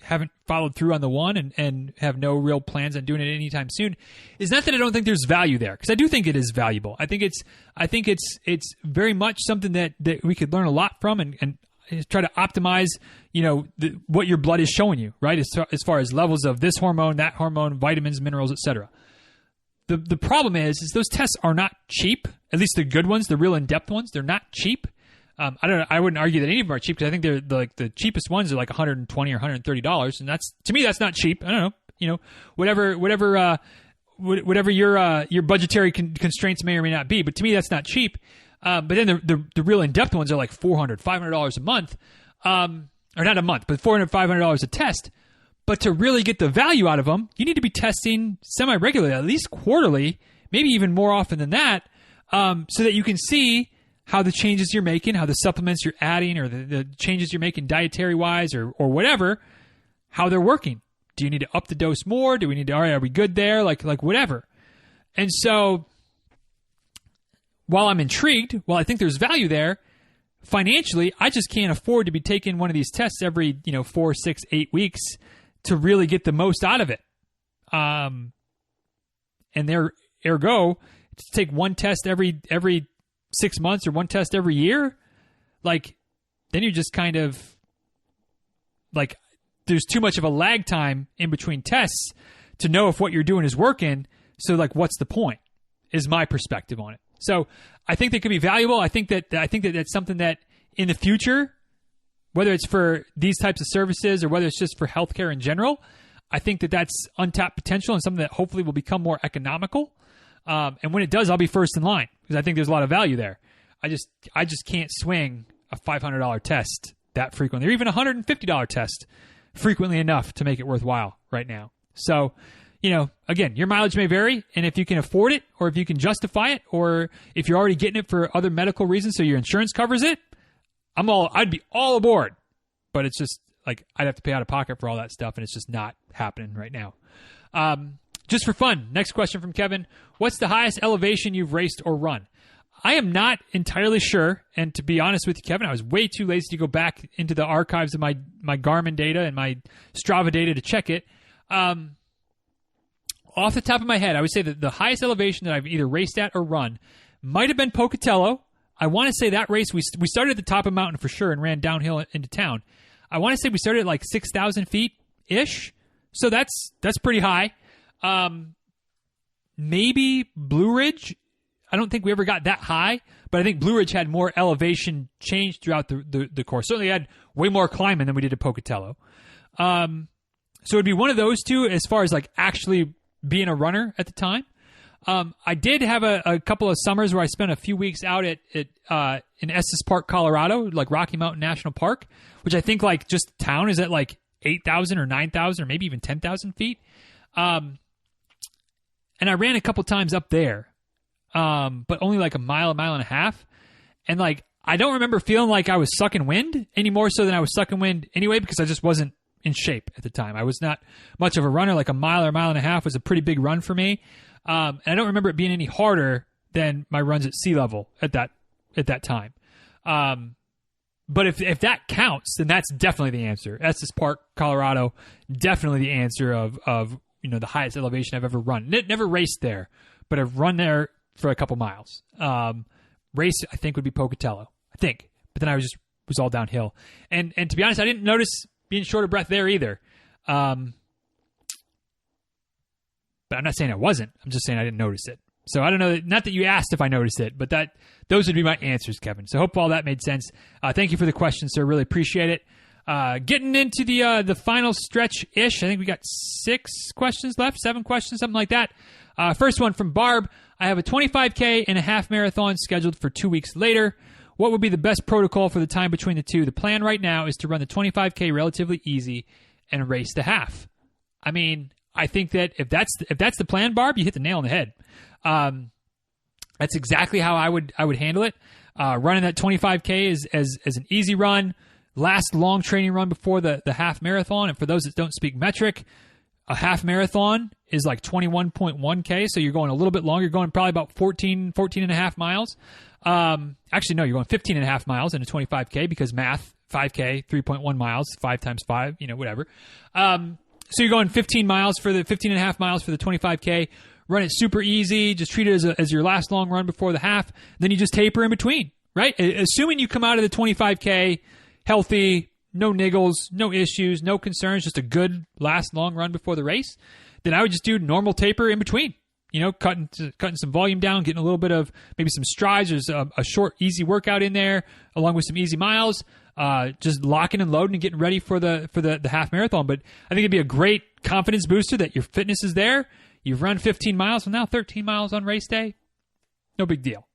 haven't followed through on the one and have no real plans on doing it anytime soon is not that I don't think there's value there, because I do think it is valuable. I think it's very much something that we could learn a lot from and try to optimize, what your blood is showing you, right? As far as levels of this hormone, that hormone, vitamins, minerals, etc. The problem is those tests are not cheap. At least the good ones, the real in-depth ones, they're not cheap. I wouldn't argue that any of them are cheap, because I think they're the cheapest ones are like $120 or $130, and to me that's not cheap. I don't know, whatever your budgetary constraints may or may not be, but to me that's not cheap. But then the real in-depth ones are like $400, $500 a month, or not a month, but $400, $500 a test. But to really get the value out of them, you need to be testing semi-regularly, at least quarterly, maybe even more often than that, so that you can see how the changes you're making, how the supplements you're adding, or the changes you're making dietary-wise or whatever, how they're working. Do you need to up the dose more? Do we need to, all right, are we good there? Like whatever. And so while I'm intrigued, while I think there's value there, financially, I just can't afford to be taking one of these tests every, 4, 6, 8 weeks to really get the most out of it. And ergo, to take one test every 6 months or one test every year, like, then you're just kind of like, there's too much of a lag time in between tests to know if what you're doing is working. So, like, what's the point? Is my perspective on it. So, I think they could be valuable. I think that that's something that in the future, whether it's for these types of services or whether it's just for healthcare in general, I think that that's untapped potential and something that hopefully will become more economical. And when it does, I'll be first in line because I think there's a lot of value there. I just can't swing a $500 test that frequently, or even a $150 test frequently enough to make it worthwhile right now. So, again, your mileage may vary, and if you can afford it, or if you can justify it, or if you're already getting it for other medical reasons, so your insurance covers it, I'd be all aboard. But it's just like I'd have to pay out of pocket for all that stuff, and it's just not happening right now. Just for fun, next question from Kevin: what's the highest elevation you've raced or run? I am not entirely sure, and to be honest with you, Kevin, I was way too lazy to go back into the archives of my Garmin data and my Strava data to check it. Off the top of my head, I would say that the highest elevation that I've either raced at or run might have been Pocatello. I want to say that race, we started at the top of the mountain for sure and ran downhill into town. I want to say we started at like 6,000 feet-ish, so that's pretty high. Maybe Blue Ridge. I don't think we ever got that high, but I think Blue Ridge had more elevation change throughout the course. Certainly had way more climbing than we did at Pocatello. So it'd be one of those two as far as like actually being a runner at the time. I did have a couple of summers where I spent a few weeks out at in Estes Park, Colorado, like Rocky Mountain National Park, which I think like just town is at like 8,000 or 9,000 or maybe even 10,000 feet. And I ran a couple times up there, but only like a mile and a half. And like, I don't remember feeling like I was sucking wind any more so than I was sucking wind anyway, because I just wasn't in shape at the time. I was not much of a runner. Like a mile or a mile and a half was a pretty big run for me. And I don't remember it being any harder than my runs at sea level at that time. But if that counts, then that's definitely the answer. Estes Park, Colorado, definitely the answer of the highest elevation I've ever run. Never raced there, but I've run there for a couple miles. Race, I think, would be Pocatello. I think. But then I was all downhill. And to be honest, I didn't notice being short of breath there either. But I'm not saying I wasn't. I'm just saying I didn't notice it. So I don't know. Not that you asked if I noticed it, but those would be my answers, Kevin. So hope all that made sense. Thank you for the question, sir. Really appreciate it. Getting into the final stretch-ish. I think we got 7 questions, something like that. First one from Barb. I have a 25K and a half marathon scheduled for 2 weeks later. What would be the best protocol for the time between the two? The plan right now is to run the 25K relatively easy and race the half. I mean, I think that if that's the plan, Barb, you hit the nail on the head. That's exactly how I would handle it. Running that 25K is as an easy run, last long training run before the half marathon. And for those that don't speak metric, a half marathon is like 21.1K. So you're going a little bit longer. You're going probably about 14 and a half miles. Actually, no, you're going 15 and a half miles in a 25K because math, 5K, 3.1 miles, 5 times 5, whatever. So you're going 15 and a half miles for the 25K. Run it super easy. Just treat it as your last long run before the half. Then you just taper in between, right? Assuming you come out of the 25K healthy, no niggles, no issues, no concerns, just a good last long run before the race, then I would just do normal taper in between. Cutting some volume down, getting a little bit of maybe some strides. There's a short, easy workout in there, along with some easy miles. Just locking and loading and getting ready for the half marathon. But I think it'd be a great confidence booster that your fitness is there. You've run 15 miles, well, now 13 miles on race day. No big deal.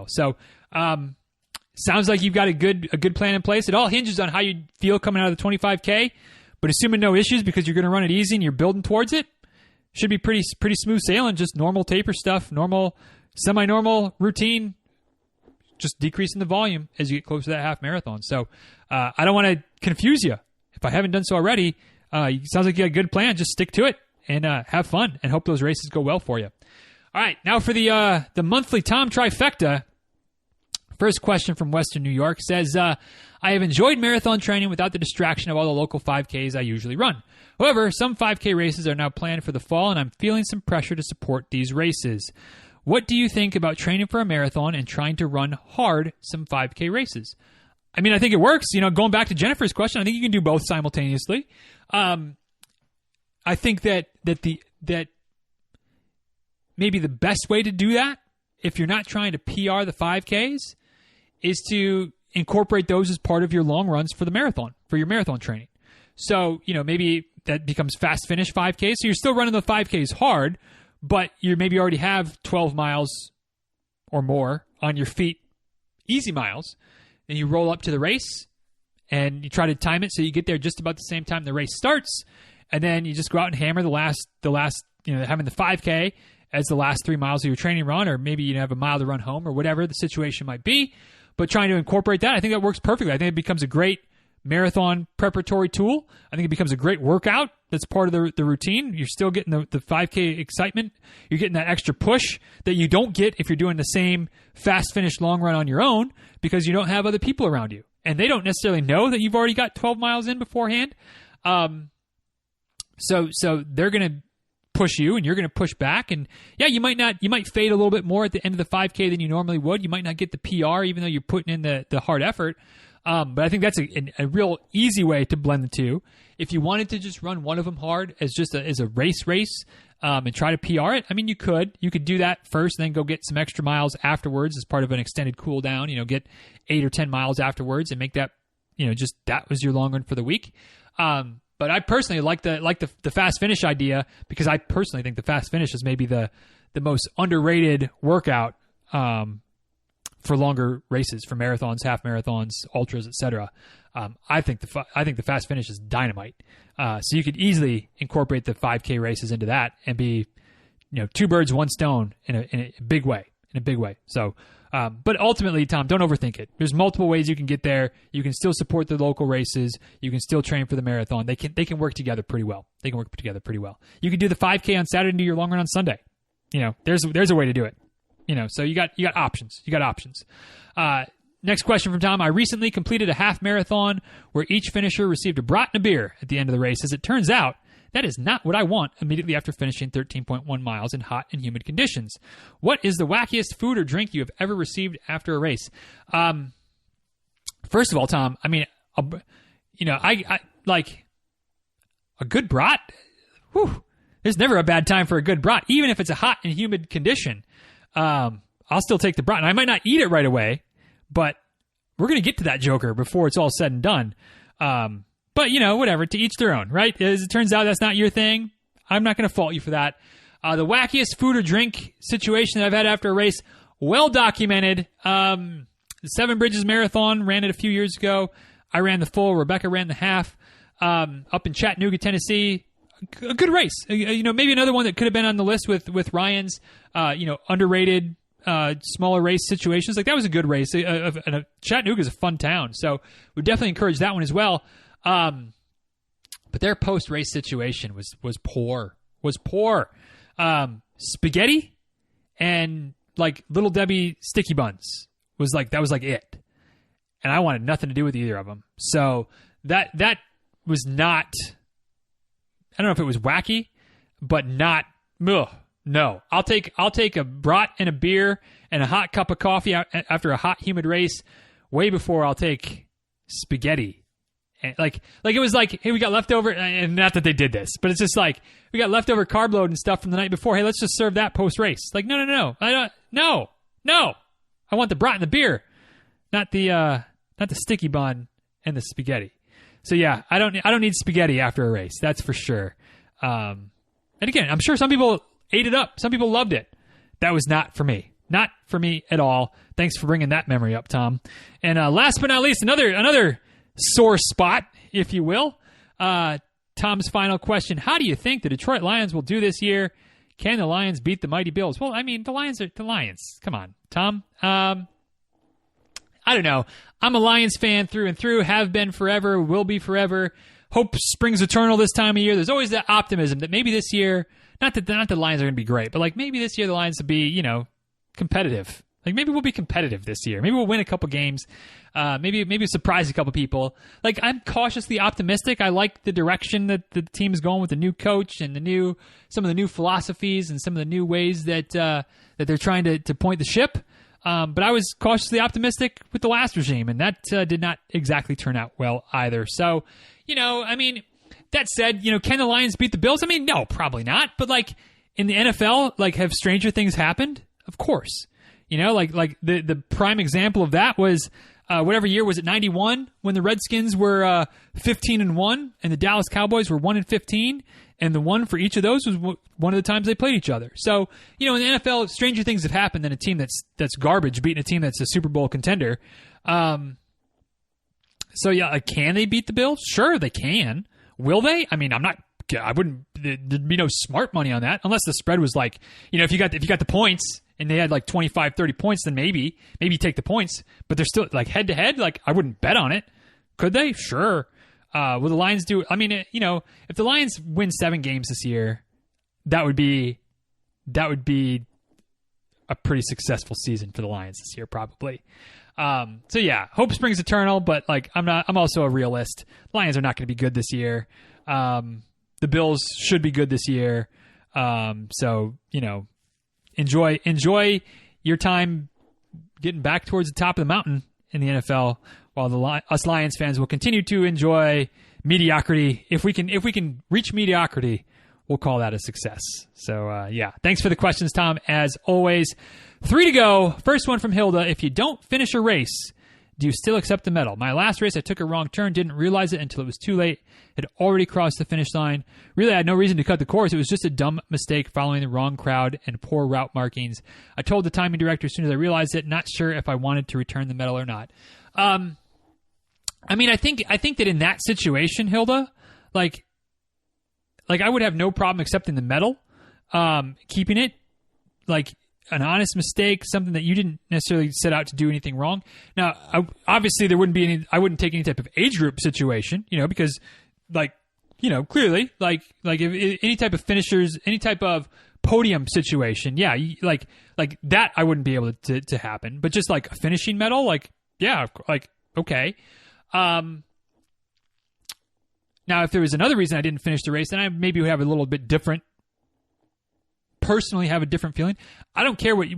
So, sounds like you've got a good plan in place. It all hinges on how you feel coming out of the 25K. But assuming no issues because you're going to run it easy and you're building towards it, should be pretty smooth sailing. Just normal taper stuff, normal, semi-normal routine. just decreasing the volume as you get closer to that half marathon. So I don't want to confuse you. If I haven't done so already, it sounds like you got a good plan. Just stick to it and have fun and hope those races go well for you. All right, now for the monthly Tom trifecta. First question from Western New York says, I have enjoyed marathon training without the distraction of all the local 5Ks I usually run. However, some 5K races are now planned for the fall, and I'm feeling some pressure to support these races. What do you think about training for a marathon and trying to run hard some 5K races? I mean, I think it works. Going back to Jennifer's question, I think you can do both simultaneously. I think that maybe the best way to do that, if you're not trying to PR the 5Ks, is to incorporate those as part of your long runs for the marathon, for your marathon training. So, maybe that becomes fast finish 5Ks. So you're still running the 5Ks hard, but you maybe already have 12 miles or more on your feet, easy miles. And you roll up to the race and you try to time it so you get there just about the same time the race starts. And then you just go out and hammer the last, having the 5K as the last 3 miles of your training run, or maybe you have a mile to run home or whatever the situation might be. But trying to incorporate that, I think that works perfectly. I think it becomes a great marathon preparatory tool. I think it becomes a great workout that's part of the routine. You're still getting the 5K excitement. You're getting that extra push that you don't get if you're doing the same fast finish long run on your own because you don't have other people around you. And they don't necessarily know that you've already got 12 miles in beforehand. So they're going to push you and you're going to push back. And yeah, you might fade a little bit more at the end of the 5K than you normally would. You might not get the PR even though you're putting in the hard effort. But I think that's a real easy way to blend the two. If you wanted to just run one of them hard as just as a race, and try to PR it, I mean, you could do that first, and then go get some extra miles afterwards as part of an extended cool down. Get 8 or 10 miles afterwards and make that, just that was your long run for the week. But I personally like the fast finish idea because I personally think the fast finish is maybe the most underrated workout for longer races, for marathons, half marathons, ultras, etc. I think the fast finish is dynamite. So you could easily incorporate the 5K races into that and be, two birds, one stone in a big way. So, but ultimately, Tom, don't overthink it. There's multiple ways you can get there. You can still support the local races. You can still train for the marathon. They can work together pretty well. You can do the 5K on Saturday and do your long run on Sunday. There's a way to do it. So you got options. Next question from Tom. I recently completed a half marathon where each finisher received a brat and a beer at the end of the race. As it turns out, that is not what I want immediately after finishing 13.1 miles in hot and humid conditions. What is the wackiest food or drink you have ever received after a race? First of all, Tom, I mean, I like a good brat. Whew, there's never a bad time for a good brat, even if it's a hot and humid condition. I'll still take the brat, and I might not eat it right away, but we're going to get to that joker before it's all said and done. But, whatever, to each their own, right? As it turns out, that's not your thing. I'm not going to fault you for that. The wackiest food or drink situation that I've had after a race, well documented. The Seven Bridges Marathon, ran it a few years ago. I ran the full. Rebecca ran the half up in Chattanooga, Tennessee. A good race. Maybe another one that could have been on the list with Ryan's, underrated smaller race situations. Like, that was a good race. Chattanooga is a fun town, so we definitely encourage that one as well. But their post-race situation was poor. Spaghetti and like Little Debbie sticky buns was it. And I wanted nothing to do with either of them. So that was not, I don't know if it was wacky, but not, ugh, no. I'll take a brat and a beer and a hot cup of coffee after a hot, humid race way before I'll take spaghetti. And like it was like, hey, we got leftover, and not that they did this, but it's just like, we got leftover carb load and stuff from the night before. Hey, let's just serve that post race. Like, no. I want the brat and the beer, not the sticky bun and the spaghetti. So yeah, I don't need spaghetti after a race. That's for sure. And again, I'm sure some people ate it up. Some people loved it. That was not for me. Not for me at all. Thanks for bringing that memory up, Tom. And last but not least, another sore spot, if you will. Tom's final question: how do you think the Detroit Lions will do this year? Can the Lions beat the mighty Bills? Well, I mean, the Lions are the Lions. Come on, Tom. I don't know. I'm a Lions fan through and through, have been forever, will be forever. Hope springs eternal this time of year. There's always that optimism that maybe this year, not that the Lions are going to be great, but like maybe this year the Lions will be, competitive. Like maybe we'll be competitive this year. Maybe we'll win a couple games. Maybe surprise a couple people. Like I'm cautiously optimistic. I like the direction that the team is going with the new coach and some of the new philosophies and some of the new ways that they're trying to point the ship. But I was cautiously optimistic with the last regime, and that did not exactly turn out well either. So, that said, can the Lions beat the Bills? I mean, no, probably not. But like in the NFL, like have stranger things happened? Of course. Like the prime example of that was whatever year was it, 91, when the Redskins were 15-1 and the Dallas Cowboys were 1-15, and the one for each of those was one of the times they played each other. So in the NFL, stranger things have happened than a team that's garbage beating a team that's a Super Bowl contender. So yeah, can they beat the Bills? Sure, they can. Will they? I mean, I wouldn't. There'd be no smart money on that unless the spread was like, if you got the points. And they had like 25, 30 points, then maybe take the points. But they're still like head to head. Like I wouldn't bet on it. Could they? Sure. Will the Lions do? I mean, if the Lions win 7 games this year, that would be a pretty successful season for the Lions this year, probably. So yeah, hope springs eternal. But like I'm also a realist. Lions are not going to be good this year. The Bills should be good this year. So Enjoy your time getting back towards the top of the mountain in the NFL, while us Lions fans will continue to enjoy mediocrity. If we can reach mediocrity, we'll call that a success. So yeah, thanks for the questions, Tom. As always, 3 to go. First one from Hilda: if you don't finish a race, do you still accept the medal? My last race, I took a wrong turn, didn't realize it until it was too late. Had already crossed the finish line. Really, I had no reason to cut the course. It was just a dumb mistake following the wrong crowd and poor route markings. I told the timing director as soon as I realized it, not sure if I wanted to return the medal or not. I mean, I think that in that situation, Hilda, like I would have no problem accepting the medal, keeping it, like an honest mistake, something that you didn't necessarily set out to do anything wrong. Now, obviously, I wouldn't take any type of age group situation, because, clearly, if any type of finishers, any type of podium situation, yeah, like that, I wouldn't be able to happen. But just like a finishing medal, yeah, okay. Now, if there was another reason I didn't finish the race, then I maybe would have a little bit different. Personally have a different feeling. I don't care what you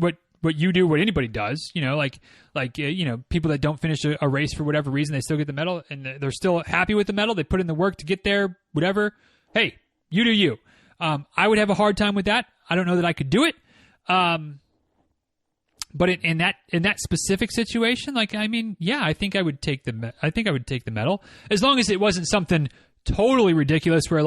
do, what anybody does, people that don't finish a race for whatever reason, they still get the medal and they're still happy with the medal. They put in the work to get there, whatever. Hey, you do you. I would have a hard time with that. I don't know that I could do it. But in that specific situation, yeah, I think I would take the medal as long as it wasn't something totally ridiculous where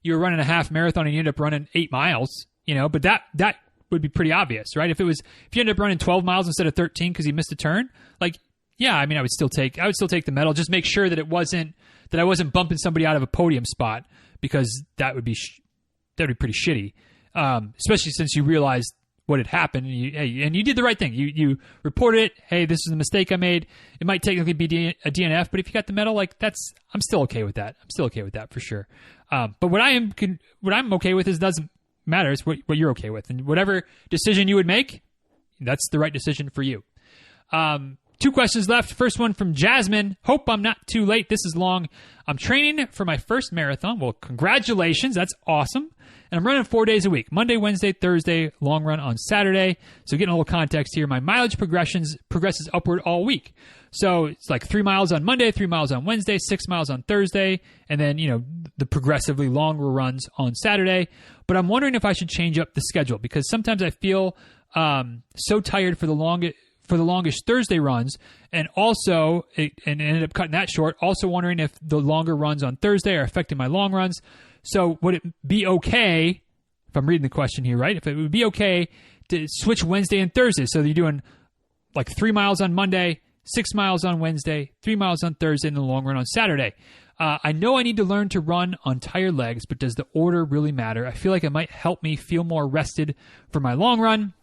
you were running a half marathon and you end up running 8 miles. But that would be pretty obvious, right? If you end up running 12 miles instead of 13 because you missed a turn, yeah, I mean, I would still take the medal. Just make sure that I wasn't bumping somebody out of a podium spot, because that would be pretty shitty. Especially since you realized what had happened and you did the right thing. You reported it. Hey, this is a mistake I made. It might technically be a DNF, but if you got the medal, I'm still okay with that. I'm still okay with that for sure. But what I'm okay with doesn't matter. It's what you're okay with, and whatever decision you would make, that's the right decision for you. 2 questions left. First one from Jasmine. Hope I'm not too late. This is long. I'm training for my first marathon. Well, congratulations. That's awesome. And I'm running 4 days a week. Monday, Wednesday, Thursday, long run on Saturday. So getting a little context here, my mileage progresses upward all week. So it's 3 miles on Monday, 3 miles on Wednesday, 6 miles on Thursday, and then, the progressively longer runs on Saturday. But I'm wondering if I should change up the schedule, because sometimes I feel so tired for the longest Thursday runs, and also ended up cutting that short. Also wondering if the longer runs on Thursday are affecting my long runs. So would it be okay, if I'm reading the question here right, if it would be okay to switch Wednesday and Thursday, so that you're doing 3 miles on Monday, 6 miles on Wednesday, 3 miles on Thursday, and the long run on Saturday. I know I need to learn to run on tired legs, but does the order really matter? I feel like it might help me feel more rested for my long run.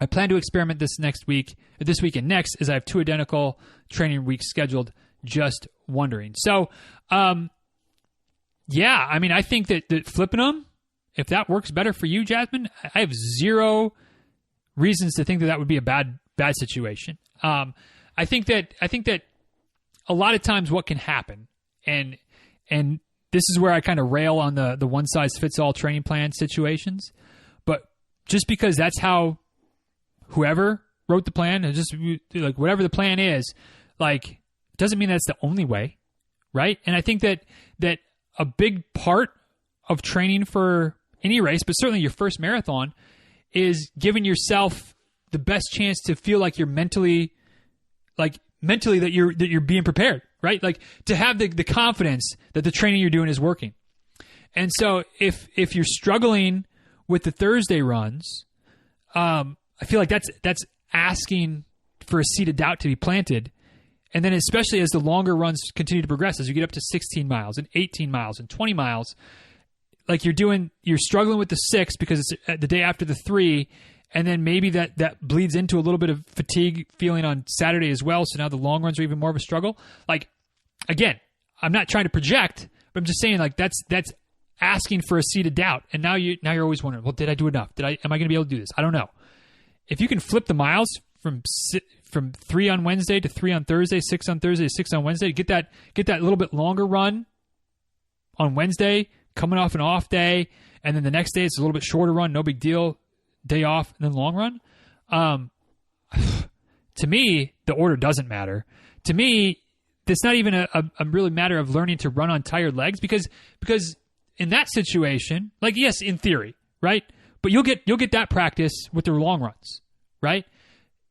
I plan to experiment this week and next, as I have 2 identical training weeks scheduled. Just wondering. So, yeah, I mean, I think that flipping them, if that works better for you, Jasmine, I have zero reasons to think that would be a bad situation. I think that a lot of times what can happen, and this is where I kind of rail on the one size fits all training plan situations, but just because that's how whoever wrote the plan, and just like whatever the plan is, like, doesn't mean that's the only way, right? And I think that a big part of training for any race, but certainly your first marathon, is giving yourself the best chance to feel like you're mentally that you're being prepared, right? Like, to have the confidence that the training you're doing is working. And so if you're struggling with the Thursday runs, I feel like that's asking for a seed of doubt to be planted. And then especially as the longer runs continue to progress, as you get up to 16 miles and 18 miles and 20 miles, like you're struggling with the 6 because it's the day after the 3, and then maybe that bleeds into a little bit of fatigue feeling on Saturday as well. So now the long runs are even more of a struggle. Like, again, I'm not trying to project, but I'm just saying, like, that's asking for a seed of doubt. And now you're always wondering, well, did I do enough? Am I going to be able to do this? I don't know. If you can flip the miles from 3 on Wednesday to 3 on Thursday, 6 on Thursday to 6 on Wednesday, get that little bit longer run on Wednesday, coming off an off day, and then the next day it's a little bit shorter run, no big deal, day off, and then long run. To me, the order doesn't matter. To me, it's not even a really matter of learning to run on tired legs, because in that situation, like, yes, in theory, right? But you'll get that practice with the long runs, right?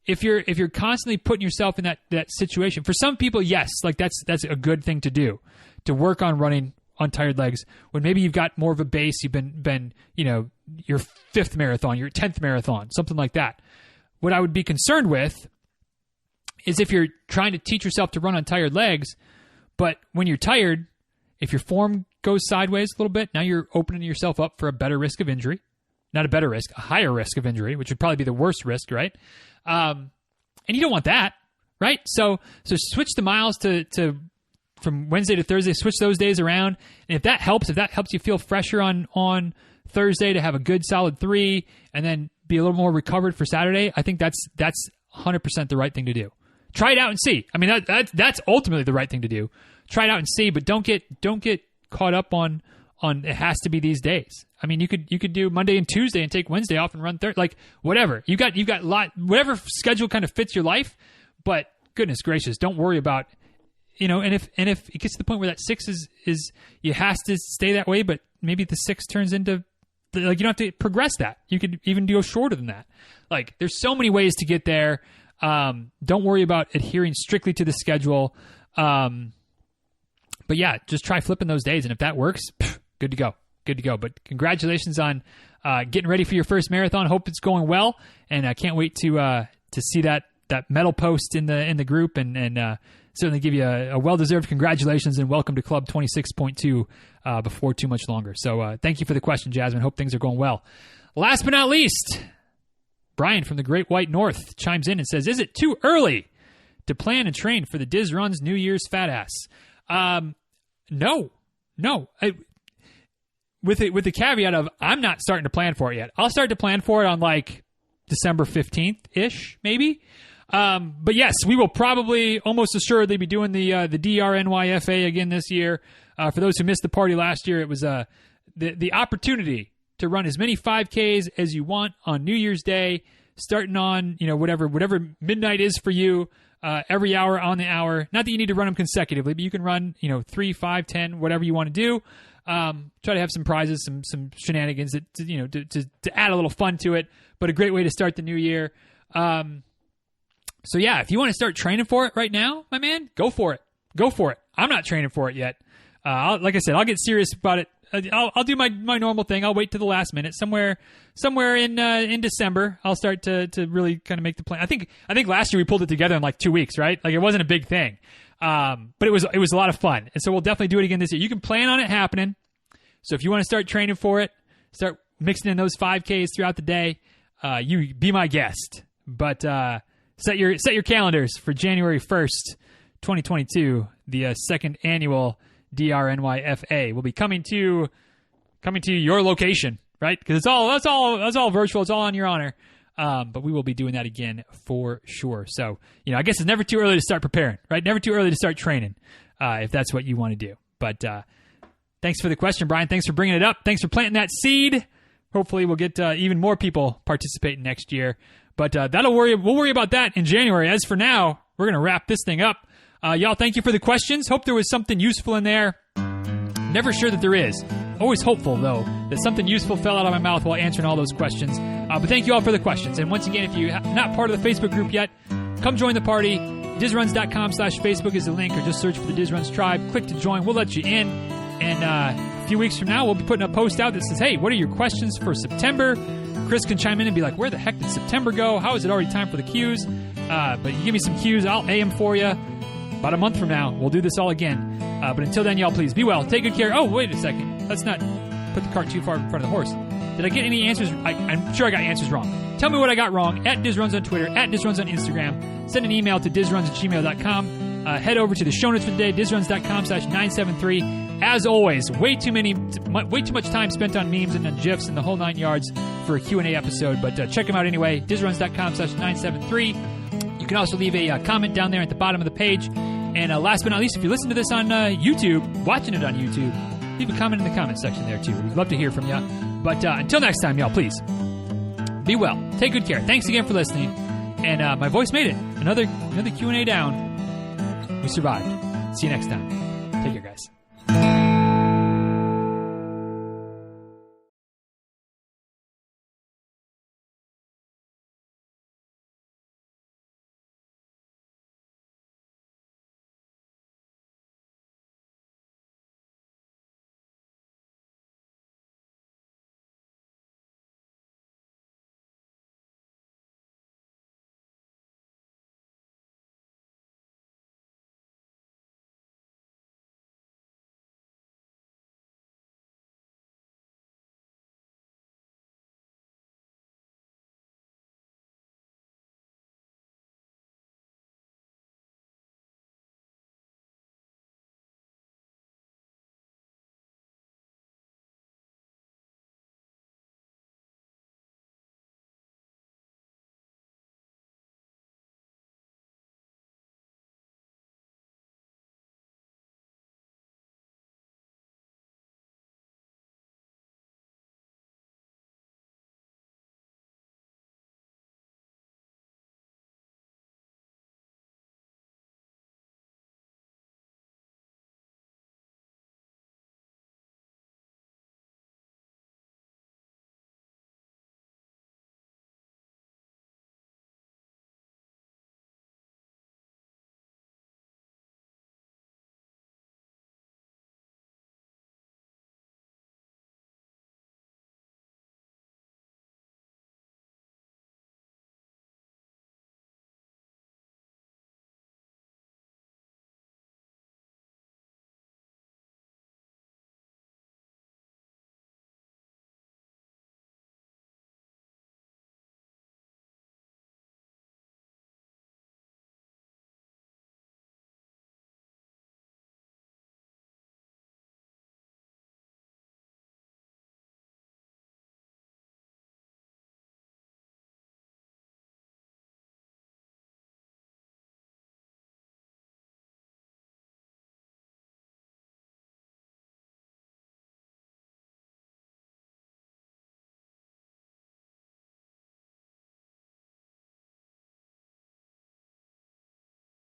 If you're constantly putting yourself in that situation, for some people, yes, like that's a good thing to do, to work on running on tired legs when maybe you've got more of a base, you've been your 5th marathon, your 10th marathon, something like that. What I would be concerned with is if you're trying to teach yourself to run on tired legs, but when you're tired, if your form goes sideways a little bit, now you're opening yourself up for a better risk of injury. Not a better risk, a higher risk of injury, which would probably be the worst risk, right? And you don't want that, right? So switch the miles to from Wednesday to Thursday, switch those days around. And if that helps you feel fresher on Thursday to have a good solid 3 and then be a little more recovered for Saturday, I think that's 100% the right thing to do. Try it out and see. I mean, that's ultimately the right thing to do. Try it out and see, but don't get caught up on it has to be these days. I mean, you could do Monday and Tuesday and take Wednesday off and run Thursday, like whatever. You've got whatever schedule kind of fits your life, but goodness gracious, don't worry about, and if it gets to the point where that 6 is you has to stay that way, but maybe the 6 turns into, like, you don't have to progress that. You could even go shorter than that. Like, there's so many ways to get there. Don't worry about adhering strictly to the schedule. But yeah, just try flipping those days. And if that works, good to go. But congratulations on getting ready for your first marathon. Hope it's going well. And I can't wait to see that medal post in the group, and certainly give you a well-deserved congratulations and welcome to Club 26.2 before too much longer. So thank you for the question, Jasmine. Hope things are going well. Last but not least, Brian from the Great White North chimes in and says, is it too early to plan and train for the Diz Runs New Year's Fat Ass? No. With the caveat of I'm not starting to plan for it yet. I'll start to plan for it on like December 15th-ish, maybe. But yes, we will probably almost assuredly be doing the DRNYFA again this year. For those who missed the party last year, it was the opportunity to run as many 5Ks as you want on New Year's Day, starting on whatever midnight is for you. Every hour on the hour. Not that you need to run them consecutively, but you can run 3, 5, 10, whatever you want to do. Try to have some prizes, some shenanigans to add a little fun to it. But a great way to start the new year. So yeah, if you want to start training for it right now, my man, go for it. I'm not training for it yet. Like I said, I'll get serious about it. I'll do my normal thing. I'll wait to the last minute. Somewhere in December, I'll start to really kind of make the plan. I think last year we pulled it together in like 2 weeks, right? Like, it wasn't a big thing, but it was a lot of fun, and so we'll definitely do it again this year. You can plan on it happening. So if you want to start training for it, start mixing in those 5Ks throughout the day. you be my guest. But set your calendars for January 1st, 2022. The second annual DRNYFA will be coming to your location, right? Because that's all virtual. It's all on your honor. But we will be doing that again for sure. So, I guess it's never too early to start preparing, right? Never too early to start training, if that's what you want to do. But thanks for the question, Brian. Thanks for bringing it up. Thanks for planting that seed. Hopefully we'll get even more people participating next year. But we'll worry about that in January. As for now, we're going to wrap this thing up. Y'all, thank you for the questions. Hope there was something useful in there. Never sure that there is. Always hopeful, though, that something useful fell out of my mouth while answering all those questions. But thank you all for the questions. And once again, if you're not part of the Facebook group yet, come join the party. DizRuns.com/Facebook is the link, or just search for the DizRuns Tribe. Click to join. We'll let you in. And a few weeks from now, we'll be putting a post out that says, hey, what are your questions for September? Chris can chime in and be like, where the heck did September go? How is it already time for the Qs? But you give me some Qs, I'll A them for you. About a month from now, we'll do this all again. But until then, y'all, please be well. Take good care. Oh, wait a second. Let's not put the cart too far in front of the horse. Did I get any answers? I'm sure I got answers wrong. Tell me what I got wrong at DizRuns on Twitter, at DizRuns on Instagram. Send an email to dizruns@gmail.com. Head over to the show notes for the day, dizruns.com/973. As always, way too much time spent on memes and on GIFs and the whole 9 yards for a Q&A episode. But check them out anyway, dizruns.com/973. You can also leave a comment down there at the bottom of the page. And last but not least, if you listen to this on YouTube, watching it on YouTube, leave a comment in the comment section there too. We'd love to hear from you. But until next time, y'all, please be well. Take good care. Thanks again for listening. And my voice made it. Another Q&A down. We survived. See you next time. Take care, guys.